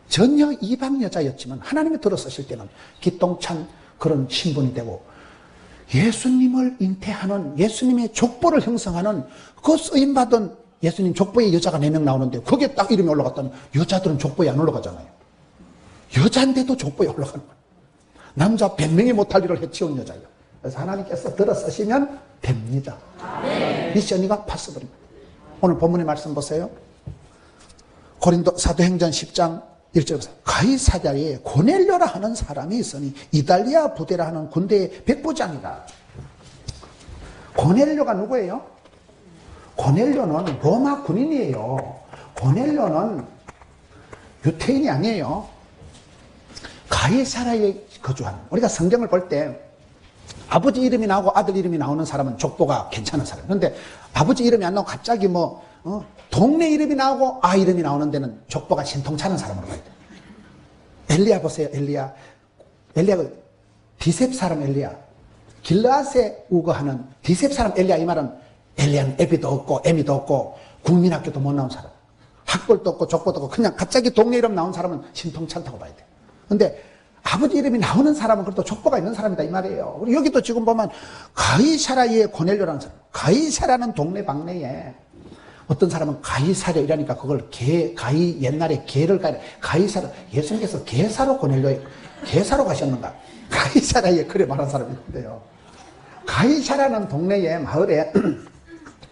전혀 이방 여자였지만 하나님이 들어 쓰실 때는 기똥찬 그런 신분이 되고, 예수님을 잉태하는, 예수님의 족보를 형성하는 그 쓰임받은 예수님 족보에 여자가 4명 나오는데 거기에 딱 이름이 올라갔다면 여자들은 족보에 안 올라가잖아요. 여자인데도 족보에 올라가는 거예요. 남자 100명이 못할 일을 해치운 여자예요. 그래서 하나님께서 들어 쓰시면 됩니다. 미션이가 파서버립니다. 오늘 본문의 말씀 보세요. 고린도 사도행전 10장 1절에 보세요. 가이사랴에 고넬료라 하는 사람이 있으니 이달리아 부대라 하는 군대의 백부장이다. 고넬료가 누구예요? 고넬료는 로마 군인이에요. 고넬료는 유태인이 아니에요. 가이사랴에 거주한, 우리가 성경을 볼 때 아버지 이름이 나오고 아들 이름이 나오는 사람은 족보가 괜찮은 사람. 그런데 아버지 이름이 안 나오고 갑자기 동네 이름이 나오고 아 이름이 나오는 데는 족보가 신통찮은 사람으로 가야 돼요. 엘리야 보세요. 엘리야가 디셉 사람 엘리야, 길르앗에 우거하는 디셉 사람 엘리야. 이 말은 엘리야는 애비도 없고 애미도 없고 국민학교도 못 나온 사람, 학벌도 없고 족보도 없고 그냥 갑자기 동네 이름 나온 사람은 신통찮다고 봐야 돼요. 근데 아버지 이름이 나오는 사람은 그래도 족보가 있는 사람이다 이 말이에요. 우리 여기도 지금 보면 가이사랴에 고넬료라는 사람, 가이사라는 동네 방네에 어떤 사람은 가이사랴 이라니까 그걸 가이, 옛날에 개를 가이사랴, 예수님께서 개사로 고넬료에 개사로 가셨는가? 가이사랴에 그래 말한 사람이 있는데요. 가이사라는 동네에 마을에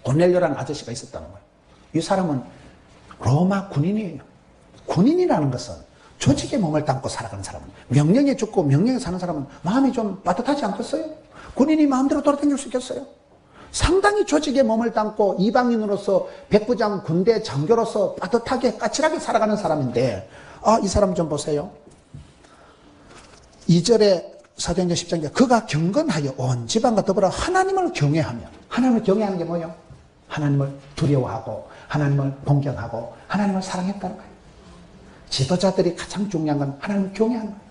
고넬료라는 아저씨가 있었다는 거예요. 이 사람은 로마 군인이에요. 군인이라는 것은 조직에 몸을 담고 살아가는 사람은, 명령에 죽고 명령에 사는 사람은 마음이 좀 빠듯하지 않겠어요? 군인이 마음대로 돌아다닐 수 있겠어요? 상당히 조직에 몸을 담고 이방인으로서 백부장 군대 장교로서 빠듯하게 까칠하게 살아가는 사람인데, 이 사람 좀 보세요. 2절에 사도행전 10장에 그가 경건하여 온 지방과 더불어 하나님을 경외하며, 하나님을 경외하는 게 뭐예요? 하나님을 두려워하고 하나님을 공경하고 하나님을 사랑했다는 거예요. 지도자들이 가장 중요한 건 하나님을 경외하는 거예요.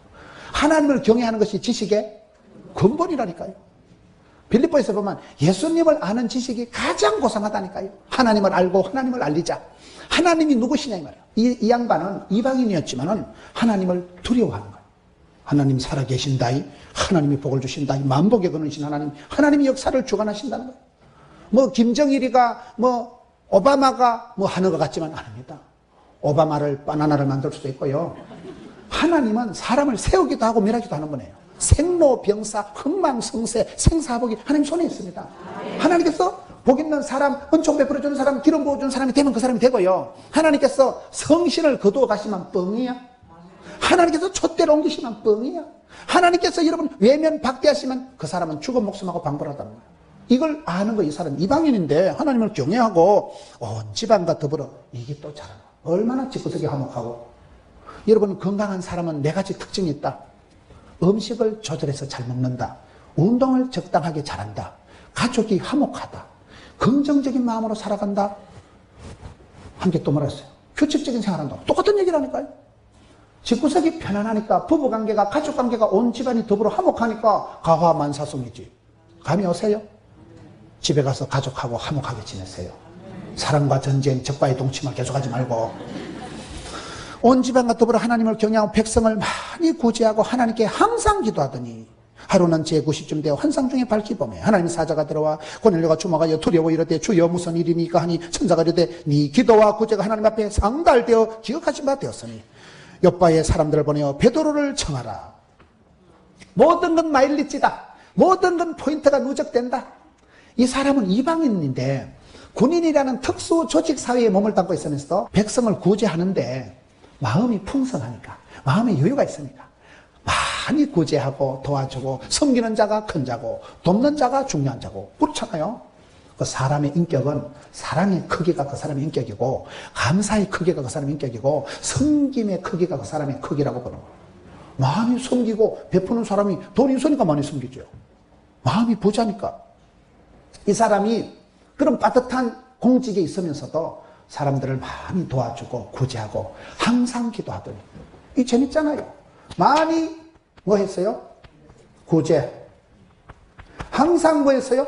하나님을 경외하는 것이 지식의 근본이라니까요. 빌립보에서 보면 예수님을 아는 지식이 가장 고상하다니까요. 하나님을 알고 하나님을 알리자. 하나님이 누구시냐 이 말이에요. 이 양반은 이방인이었지만은 하나님을 두려워하는 거예요. 하나님 살아계신다이, 하나님이 복을 주신다이, 만복에 거느신 하나님, 하나님이 역사를 주관하신다는 거예요. 김정일이가 오바마가 하는 것 같지만 아닙니다. 오바마를 바나나를 만들 수도 있고요. 하나님은 사람을 세우기도 하고 멸하기도 하는 분이에요. 생로병사, 흥망성쇠, 생사복이 하나님 손에 있습니다. 하나님께서 복 있는 사람, 은총 베풀어주는 사람, 기름 부어주는 사람이 되면 그 사람이 되고요. 하나님께서 성신을 거두어 가시면 뻥이야. 하나님께서 촛대로 옮기시면 뻥이야. 하나님께서 여러분 외면 박대하시면 그 사람은 죽은 목숨하고 방불하다는 거예요. 이걸 아는 거, 이 사람 이방인인데 하나님을 경외하고 온 지방과 더불어 이게 또 잘하는 거예요. 얼마나 집구석이 화목하고. 여러분 건강한 사람은 4가지 특징이 있다. 음식을 조절해서 잘 먹는다, 운동을 적당하게 잘한다, 가족이 화목하다, 긍정적인 마음으로 살아간다. 한 개 또 말했어요. 규칙적인 생활한다. 똑같은 얘기라니까요. 집구석이 편안하니까, 부부관계가, 가족관계가 온 집안이 더불어 화목하니까 가화만사성이지. 감이 오세요? 집에 가서 가족하고 화목하게 지내세요. 사랑과 전쟁, 적과의 동침을 계속하지 말고 온 지방과 더불어 하나님을 경외하고 백성을 많이 구제하고 하나님께 항상 기도하더니 하루는 제90쯤 되어 환상 중에 밝히 보매 하나님의 사자가 들어와 고넬료가 주목하여 두려워 이르되 주여 무슨 일이니까 하니 천사가 이르되 네 기도와 구제가 하나님 앞에 상달되어 기억하신 바 되었으니 옆바에 사람들을 보내어 베드로를 청하라. 모든 건 마일리지다. 모든 건 포인트가 누적된다. 이 사람은 이방인인데 군인이라는 특수 조직 사회에 몸을 담고 있으면서 백성을 구제하는데 마음이 풍성하니까, 마음의 여유가 있으니까 많이 구제하고 도와주고 섬기는 자가 큰 자고 돕는 자가 중요한 자고 그렇잖아요. 그 사람의 인격은 사랑의 크기가 그 사람의 인격이고 감사의 크기가 그 사람의 인격이고 섬김의 크기가 그 사람의 크기라고 보는 거예요. 많이 섬기고 베푸는 사람이 돈이 있으니까 많이 섬기죠. 마음이 부자니까. 이 사람이 그런 빠듯한 공직에 있으면서도 사람들을 많이 도와주고 구제하고 항상 기도하더니 이 재밌잖아요. 많이 뭐 했어요? 구제. 항상 뭐 했어요?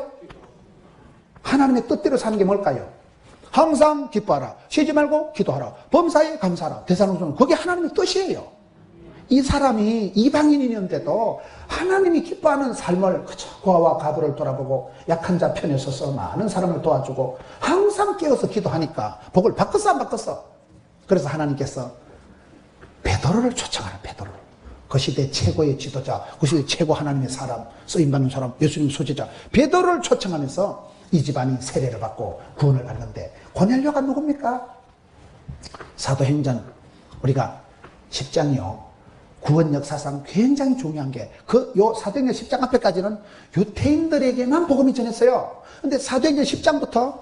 하나님의 뜻대로 사는 게 뭘까요? 항상 기뻐하라. 쉬지 말고 기도하라. 범사에 감사하라. 대사로서는 그게 하나님의 뜻이에요. 이 사람이 이방인이었는데도 하나님이 기뻐하는 삶을 그저 고아와 가부를 돌아보고 약한 자 편에 서서 많은 사람을 도와주고 항상 깨어서 기도하니까 복을 바꿨어 안 바꿨어? 그래서 하나님께서 베드로를 초청하는 베드로를 그 시대 최고의 지도자, 그 시대 최고 하나님의 사람, 쓰임받는 사람, 예수님 소제자 베드로를 초청하면서 이 집안이 세례를 받고 구원을 받는데 고넬료가 누굽니까? 사도행전 우리가 10장이요. 구원 역사상 굉장히 중요한 게 요 사도행전 10장 앞에까지는 유대인들에게만 복음이 전했어요. 근데 사도행전 10장부터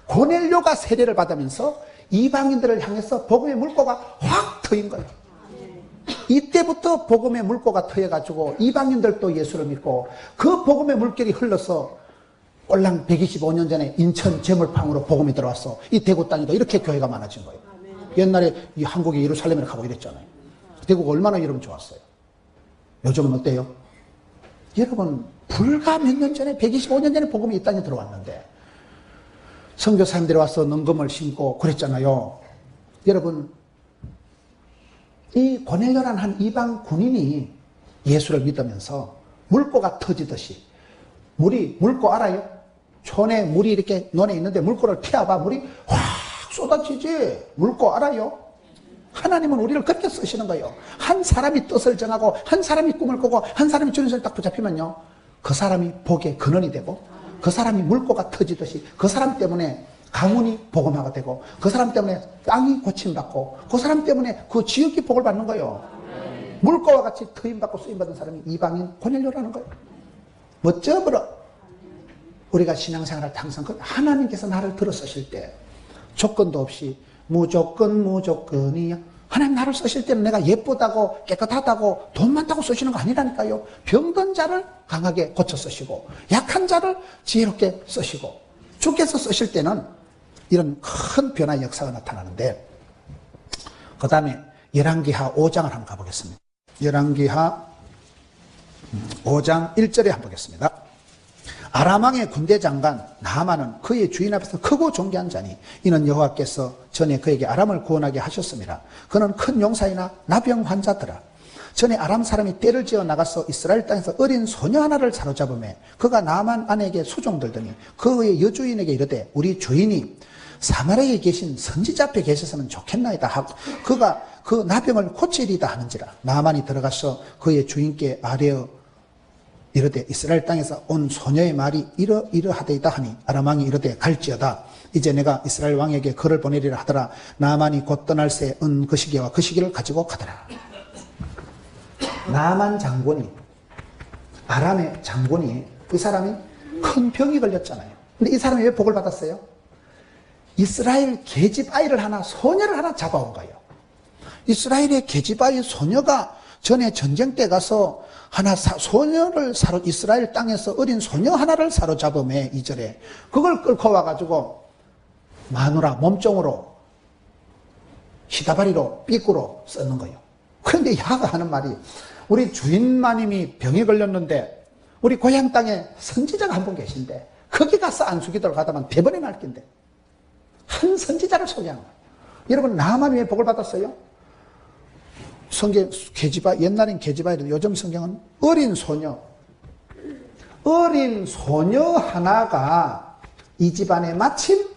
고넬료가 세례를 받으면서 이방인들을 향해서 복음의 물꼬가 확 트인 거예요. 이때부터 복음의 물꼬가 트여가지고 이방인들도 예수를 믿고 그 복음의 물결이 흘러서 꼴랑 125년 전에 인천 제물팡으로 복음이 들어왔어. 이 대구 땅에도 이렇게 교회가 많아진 거예요. 옛날에 이 한국이 예루살렘에 가고 이랬잖아요. 대구가 얼마나 이름 좋았어요. 요즘은 어때요? 여러분 불과 몇 년 전에 125년 전에 복음이 이 땅에 들어왔는데 선교사님들이 와서 능금을 심고 그랬잖아요. 여러분 이 고넬료라는 한 이방 군인이 예수를 믿으면서 물꼬가 터지듯이 물꼬 알아요? 촌에 물이 이렇게 논에 있는데 물꼬를 피워봐 물이 확 쏟아지지. 물꼬 알아요? 하나님은 우리를 그렇게 쓰시는 거예요. 한 사람이 뜻을 정하고 한 사람이 꿈을 꾸고 한 사람이 주님을 딱 붙잡히면요 그 사람이 복의 근원이 되고 그 사람이 물꼬가 터지듯이 그 사람 때문에 가문이 복음화가 되고 그 사람 때문에 땅이 고침받고 그 사람 때문에 그 지역이 복을 받는 거예요. 물꼬와 같이 트임받고 쓰임받은 사람이 이방인 고넬료라는 거예요. 멋져버려. 우리가 신앙생활을 항상 하나님께서 나를 들어 쓰실 때 조건도 없이 무조건이야. 하나님 나를 쓰실 때는 내가 예쁘다고 깨끗하다고 돈 많다고 쓰시는 거 아니라니까요. 병든 자를 강하게 고쳐 쓰시고 약한 자를 지혜롭게 쓰시고 주께서 쓰실 때는 이런 큰 변화의 역사가 나타나는데 그 다음에 열왕기하 5장을 한번 가보겠습니다. 열왕기하 5장 1절에 한번 보겠습니다. 아람 왕의 군대 장관 나하만은 그의 주인 앞에서 크고 존귀한 자니 이는 여호와께서 전에 그에게 아람을 구원하게 하셨습니다. 그는 큰 용사이나 나병 환자더라. 전에 아람 사람이 떼를 지어 나가서 이스라엘 땅에서 어린 소녀 하나를 사로잡으매 그가 나하만 아내에게 수종들더니 그의 여주인에게 이르되 우리 주인이 사마리아에 계신 선지자 앞에 계셔서는 좋겠나이다 하고 그가 그 나병을 고치리다 하는지라. 나하만이 들어가서 그의 주인께 아뢰어 이르되 이스라엘 땅에서 온 소녀의 말이 이러하되이다 하니 아람 왕이 이르되 갈지어다. 이제 내가 이스라엘 왕에게 글을 보내리라 하더라. 나하만이 곧 떠날 새 은 그 시계와 그 시기를 가지고 가더라. 나하만 장군이 아람의 장군이 이 사람이 큰 병이 걸렸잖아요. 근데 이 사람이 왜 복을 받았어요? 이스라엘 계집 아이를 하나 소녀를 하나 잡아온 거예요. 이스라엘의 계집 아이 소녀가 전에 전쟁 때 가서 하나 소녀를 이스라엘 땅에서 어린 소녀 하나를 사로잡음에 2절에 그걸 끌고 와가지고 마누라 몸종으로 시다바리로 삐꾸로 쓰는 거예요. 그런데 야가 하는 말이 우리 주인마님이 병이 걸렸는데 우리 고향 땅에 선지자가 한 분 계신데 거기 가서 안수기도를 가다만 대번에 날 낀대. 한 선지자를 소개하는 거예요. 여러분, 나만이 왜 복을 받았어요? 성경 계집아, 옛날엔 계집아이라도 요즘 성경은 어린 소녀 하나가 이 집안에 마침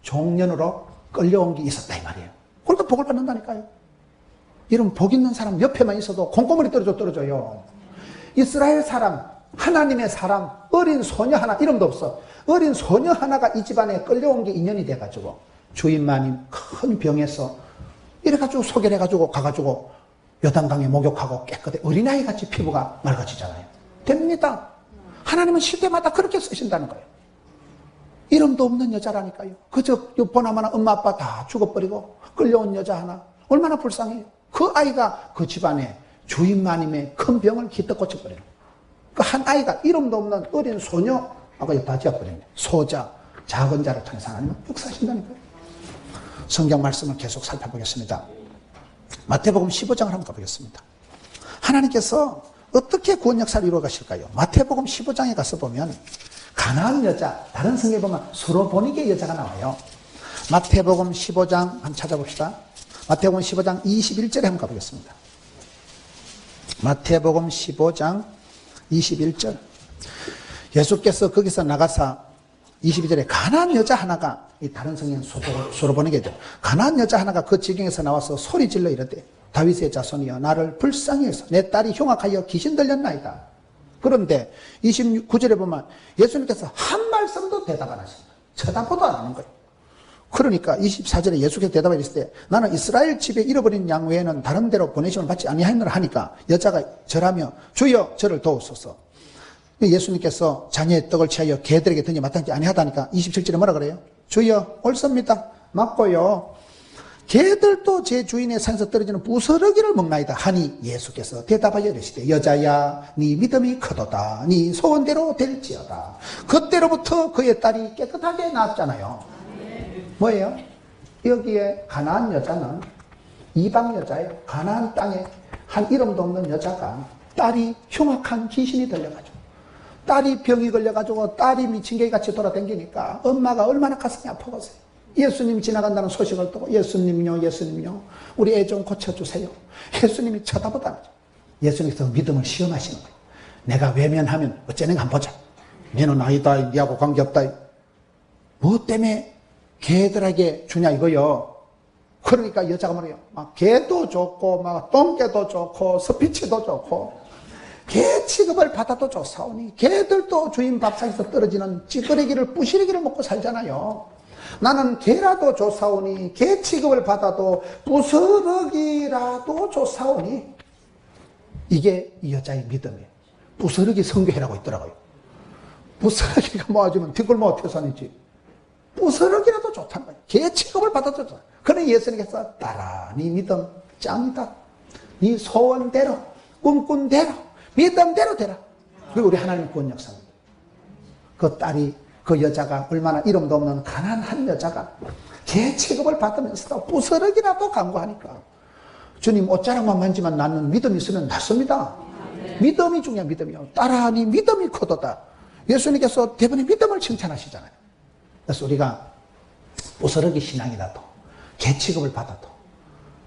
종년으로 끌려온 게 있었다 이 말이에요. 그러니까 복을 받는다니까요. 여러분, 복 있는 사람 옆에만 있어도 콩고물이 떨어져요. 이스라엘 사람, 하나님의 사람, 어린 소녀 하나, 이름도 없어. 어린 소녀 하나가 이 집안에 끌려온 게 인연이 돼가지고 주인마님 큰 병에서 이래가지고 소개를 해가지고 가가지고 요단강에 목욕하고 깨끗해 어린아이같이 피부가 맑아지잖아요. 됩니다. 하나님은 시대마다 그렇게 쓰신다는 거예요. 이름도 없는 여자라니까요. 그저 보나마나 엄마 아빠 다 죽어버리고 끌려온 여자 하나, 얼마나 불쌍해요. 그 아이가 그 집안에 주인마님의 큰 병을 기떡 고쳐버려요. 그 한 아이가 이름도 없는 어린 소녀, 아까 다 지어버렸네. 소자, 작은 자를 통해서 하나님은 역사하신다니까요. 성경 말씀을 계속 살펴보겠습니다. 마태복음 15장을 한번 가보겠습니다. 하나님께서 어떻게 구원 역사를 이루어 가실까요? 마태복음 15장에 가서 보면 가나안 여자, 다른 성경에 보면 수로보니게 여자가 나와요. 마태복음 15장 한번 찾아봅시다. 마태복음 15장 21절에 한번 가보겠습니다. 마태복음 15장 21절. 예수께서 거기서 나가사 22절에 가나안 여자 하나가, 이 다른 성경 수로보니게죠. 가나안 여자 하나가 그 지경에서 나와서 소리 질러 이르되 다윗의 자손이여 나를 불쌍히 여기소. 내 딸이 흉악하여 귀신 들렸나이다. 그런데 29절에 보면 예수님께서 한 말씀도 대답 안 하십니다. 쳐다보도 안 하는 거예요. 그러니까 24절에 예수께서 대답하셨을 때 나는 이스라엘 집에 잃어버린 양 외에는 다른 데로 보내심을 받지 아니하였노라 하니까 여자가 절하며 주여 저를 도우소서. 예수님께서 자녀의 떡을 취하여 개들에게 던지 마땅지 아니하다니까 27절에 뭐라 그래요? 주여 옳습니다. 맞고요. 개들도 제 주인의 산에서 떨어지는 부스러기를 먹나이다 하니 예수께서 대답하여 이르시되 여자야 네 믿음이 크도다. 네 소원대로 될지어다. 그때로부터 그의 딸이 깨끗하게 나았잖아요. 뭐예요? 여기에 가나안 여자는 이방 여자예요. 가나안 땅에 한 이름도 없는 여자가 딸이 흉악한 귀신이 들려가지고 딸이 병이 걸려가지고 딸이 미친 개같이 돌아다니니까 엄마가 얼마나 가슴이 아프겠어요. 예수님 지나간다는 소식을 듣고 예수님요 우리 애 좀 고쳐주세요. 예수님이 쳐다보다 하죠. 예수님께서 믿음을 시험하시는 거예요. 내가 외면하면 어쩌는가 한번 보자. 너는 아니다. 니하고 관계없다. 뭐 때문에 개들에게 주냐 이거요. 그러니까 여자가 말해요. 막 개도 좋고 막 똥개도 좋고 스피치도 좋고 개 취급을 받아도 좋사오니 개들도 주인 밥상에서 떨어지는 찌끄레기를 부시래기를 먹고 살잖아요. 나는 개라도 좋사오니 개 취급을 받아도 부스러기라도 좋사오니 이게 이 여자의 믿음이에요. 부스러기 성교회라고 있더라고요. 부스러기가 모아지면 뒷골목 어떻게 사는지 부스러기라도 좋다는 거예요. 개 취급을 받아도 좋다. 그러니 예수님께서 딸아 네 믿음 짱이다. 네 소원대로 꿈꾼대로 믿음대로 되라. 그리고 우리 하나님의 구원 역사입니다. 그 딸이 그 여자가 얼마나 이름도 없는 가난한 여자가 개 취급을 받으면서도 부스러기라도 간구하니까 주님 옷자락만 만지면 나는 믿음이 있으면 낫습니다. 믿음이 중요한 믿음이요. 딸아 네 믿음이 크도다. 예수님께서 대부분의 믿음을 칭찬하시잖아요. 그래서 우리가 부스러기 신앙이라도 개 취급을 받아도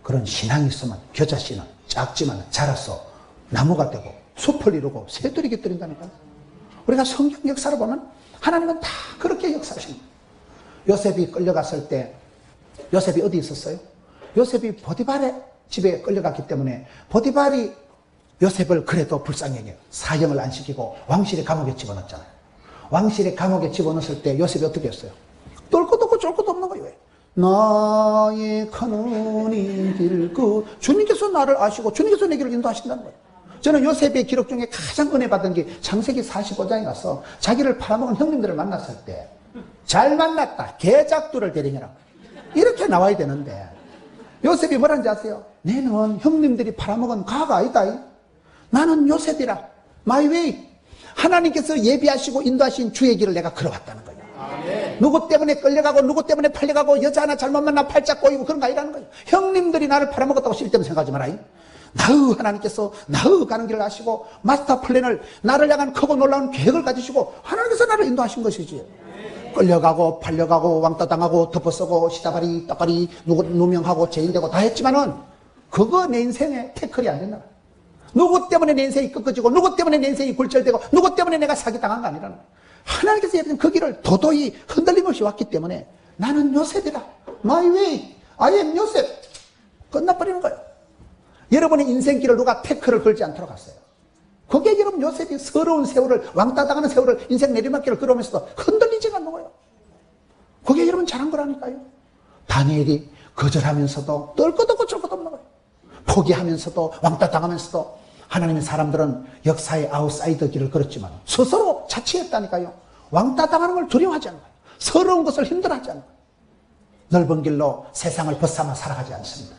그런 신앙이 있으면 겨자씨는 작지만 자라서 나무가 되고 숲을 이루고 새들이 깃들인다니까요. 우리가 성경 역사를 보면 하나님은 다 그렇게 역사하시는 거예요. 요셉이 끌려갔을 때 요셉이 어디 있었어요? 요셉이 보디발의 집에 끌려갔기 때문에 보디발이 요셉을 그래도 불쌍히 여겨요. 사형을 안 시키고 왕실의 감옥에 집어넣었잖아요. 왕실의 감옥에 집어넣었을 때 요셉이 어떻게 했어요? 똘 것도 없고 쫄 것도 없는 거예요. 왜? 나의 가는 길 주님께서 나를 아시고 주님께서 내 길을 인도하신다는 거예요. 저는 요셉의 기록 중에 가장 은혜 받은 게 창세기 45장에 가서 자기를 팔아먹은 형님들을 만났을 때 잘 만났다. 개작두를 데리느라 이렇게 나와야 되는데 요셉이 뭐라는지 아세요? 너는 형님들이 팔아먹은 가가 아니다. 나는 요셉이라. My way. 하나님께서 예비하시고 인도하신 주의 길을 내가 걸어왔다는 거예요. 누구 때문에 끌려가고 누구 때문에 팔려가고 여자 하나 잘못 만나 팔짝 꼬이고 그런 거 아니라는 거예요. 형님들이 나를 팔아먹었다고 쓸데없는 생각하지 마라. 나의 하나님께서 나의 가는 길을 아시고 마스터 플랜을 나를 향한 크고 놀라운 계획을 가지시고 하나님께서 나를 인도하신 것이지. 끌려가고 팔려가고 왕따 당하고 덮어쓰고 시다바리 떡가리 누명하고 죄인되고 다 했지만은 그거 내 인생에 태클이 안 된다. 누구 때문에 내 인생이 꺾어지고 누구 때문에 내 인생이 굴절되고 누구 때문에 내가 사기당한 거 아니라는 거야. 하나님께서 예비한 그 길을 도도히 흔들림 없이 왔기 때문에 나는 요셉이다. My way. I am 요셉. 끝나버리는 거예요. 여러분의 인생길을 누가 태클을 걸지 않도록 했어요. 그게 여러분 요셉이 서러운 세월을 왕따 당하는 세월을 인생 내리막길을 걸어오면서도 흔들리지가 않는 거예요. 그게 여러분 잘한 거라니까요. 다니엘이 거절하면서도 떨 것 없고 쩔 것 없는 거예요. 포기하면서도 왕따 당하면서도 하나님의 사람들은 역사의 아웃사이더 길을 걸었지만 스스로 자취했다니까요. 왕따 당하는 걸 두려워하지 않는 거예요. 서러운 것을 힘들어하지 않는 거예요. 넓은 길로 세상을 벗삼아 살아가지 않습니다.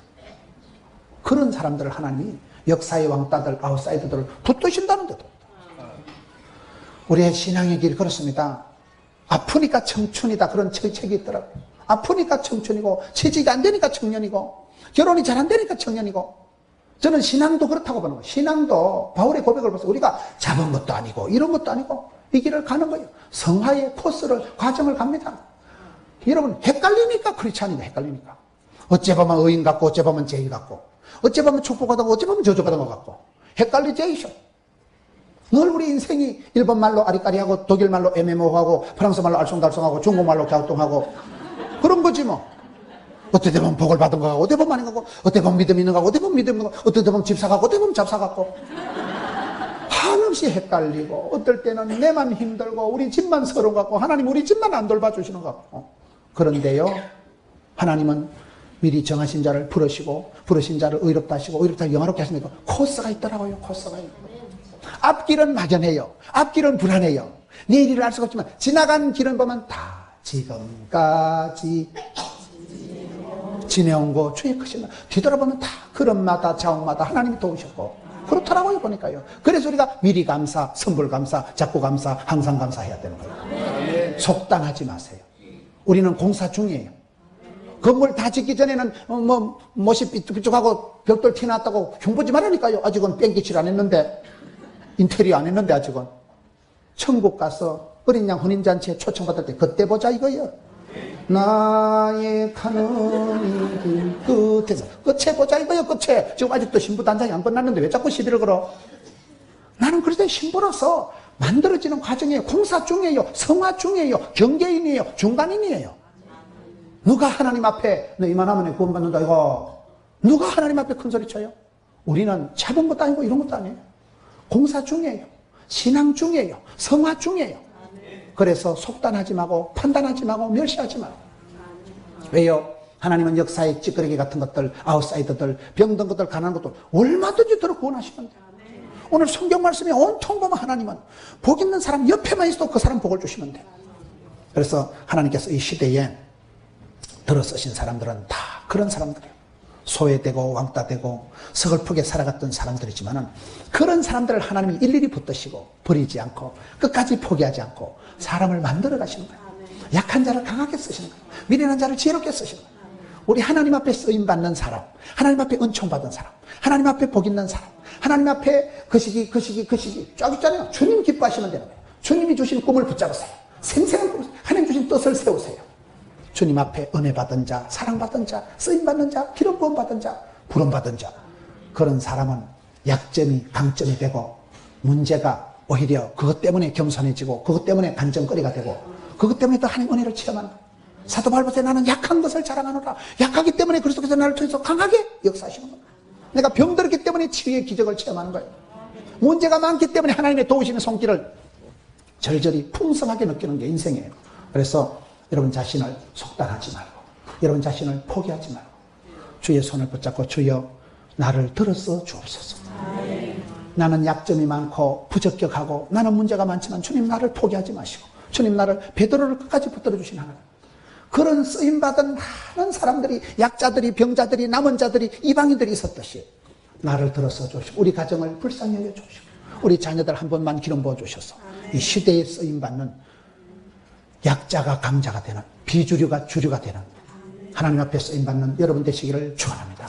그런 사람들을 하나님이 역사의 왕따들, 아웃사이더들을 붙드신다는데도 우리의 신앙의 길이 그렇습니다. 아프니까 청춘이다 그런 책이 있더라고요. 아프니까 청춘이고 취직이 안 되니까 청년이고 결혼이 잘 안 되니까 청년이고 저는 신앙도 그렇다고 보는 거예요. 신앙도 바울의 고백을 봐서 우리가 잡은 것도 아니고 이런 것도 아니고 이 길을 가는 거예요. 성화의 코스를 과정을 갑니다. 여러분 헷갈리니까 크리스찬인가 헷갈리니까 어째 보면 의인 같고 어째 보면 죄인 같고 어째 보면 축복받고 어째 보면 저주받은 것 같고 헷갈리제이셔. 늘 우리 인생이 일본말로 아리까리하고 독일말로 애매모호하고 프랑스말로 알쏭달쏭하고 중국말로 갸우뚱하고 그런 거지 뭐. 어떻게 보면 복을 받은 거 같고 어떻게 보면 아닌 거 같고 어떻게 보면 믿음 있는 거 같고 어떻게 보면 믿음 있는 거 같고 어떻게 보면 집사 같고 어떻게 보면 잡사 같고 한없이 헷갈리고 어떨 때는 내만 힘들고 우리 집만 서러운 것 같고 하나님 우리 집만 안 돌봐주시는 것 같고 그런데요 하나님은 미리 정하신 자를 부르시고 부르신 자를 의롭다 하시고 의롭다 영화롭게 하시니까 코스가 있더라고요. 코스가 있고 앞길은 막연해요. 앞길은 불안해요. 내일을 알 수가 없지만 지나간 길은 보면 다 지금까지 지내온 거 주의 크신 뒤돌아보면 다 걸음마다 자옥마다 하나님이 도우셨고 그렇더라고요 보니까요. 그래서 우리가 미리 감사, 선불 감사, 자꾸 감사, 항상 감사해야 되는 거예요. 속단하지 마세요. 우리는 공사 중이에요. 건물 다 짓기 전에는 못이 삐쭉삐쭉하고 벽돌 티났다고 흉보지 말라니까요. 아직은 뺑기칠 안 했는데 인테리어 안 했는데 아직은 천국 가서 어린 양 혼인잔치에 초청받을 때 그때 보자 이거예요. 나의 가는 길 끝에서 끝에 보자 이거예요. 끝에 지금 아직도 신부 단장이 안 끝났는데 왜 자꾸 시비를 걸어. 나는 그럴 때 신부로서 만들어지는 과정이에요. 공사 중이에요. 성화 중이에요. 경계인이에요. 중간인이에요. 누가 하나님 앞에 너 이만하면 구원받는다 이거 누가 하나님 앞에 큰소리 쳐요? 우리는 잡은 것도 아니고 이런 것도 아니에요. 공사 중이에요. 신앙 중이에요. 성화 중이에요. 그래서 속단하지 말고 판단하지 말고 멸시하지 말고. 왜요? 하나님은 역사의 찌끄레기 같은 것들 아웃사이더들 병든 것들 가난한 것들 얼마든지 들어 구원하시는데 오늘 성경 말씀에 온통 보면 하나님은 복 있는 사람 옆에만 있어도 그 사람 복을 주시면 돼요. 그래서 하나님께서 이 시대에 들어서신 사람들은 다 그런 사람들이에요. 소외되고 왕따되고 서글프게 살아갔던 사람들이지만은 그런 사람들을 하나님이 일일이 붙드시고 버리지 않고 끝까지 포기하지 않고 사람을 만들어 가시는 거예요. 약한 자를 강하게 쓰시는 거예요. 미련한 자를 지혜롭게 쓰시는 거예요. 우리 하나님 앞에 쓰임받는 사람, 하나님 앞에 은총받은 사람, 하나님 앞에 복 있는 사람, 하나님 앞에 그 시기 쫙 있잖아요. 주님 기뻐하시면 되는 거예요. 주님이 주신 꿈을 붙잡으세요. 생생한 꿈을, 하나님 주신 뜻을 세우세요. 주님 앞에 은혜 받은 자, 사랑받은 자, 쓰임받는 자, 기름 부음 받은 자, 부름 받은 자. 그런 사람은 약점이 강점이 되고 문제가 오히려 그것 때문에 겸손해지고 그것 때문에 간증거리가 되고 그것 때문에 또 하나님 은혜를 체험하는 거예요. 사도 바울이 나는 약한 것을 자랑하노라. 약하기 때문에 그리스도께서 나를 통해서 강하게 역사하시는 거예요. 내가 병들었기 때문에 치유의 기적을 체험하는 거예요. 문제가 많기 때문에 하나님의 도우시는 손길을 절절히 풍성하게 느끼는 게 인생이에요. 그래서 여러분 자신을 속단하지 말고 여러분 자신을 포기하지 말고 주의 손을 붙잡고 주여 나를 들어서 주옵소서. 나는 약점이 많고 부적격하고 나는 문제가 많지만 주님 나를 포기하지 마시고 주님 나를 베드로를 끝까지 붙들어 주신 하나님. 그런 쓰임받은 많은 사람들이 약자들이 병자들이 남은 자들이 이방인들이 있었듯이 나를 들어서 주시고 우리 가정을 불쌍히 여겨 주시고 우리 자녀들 한 번만 기름 부어 주셔서 이 시대에 쓰임받는 약자가 강자가 되는 비주류가 주류가 되는 하나님 앞에 쓰임받는 여러분 되시기를 축원합니다.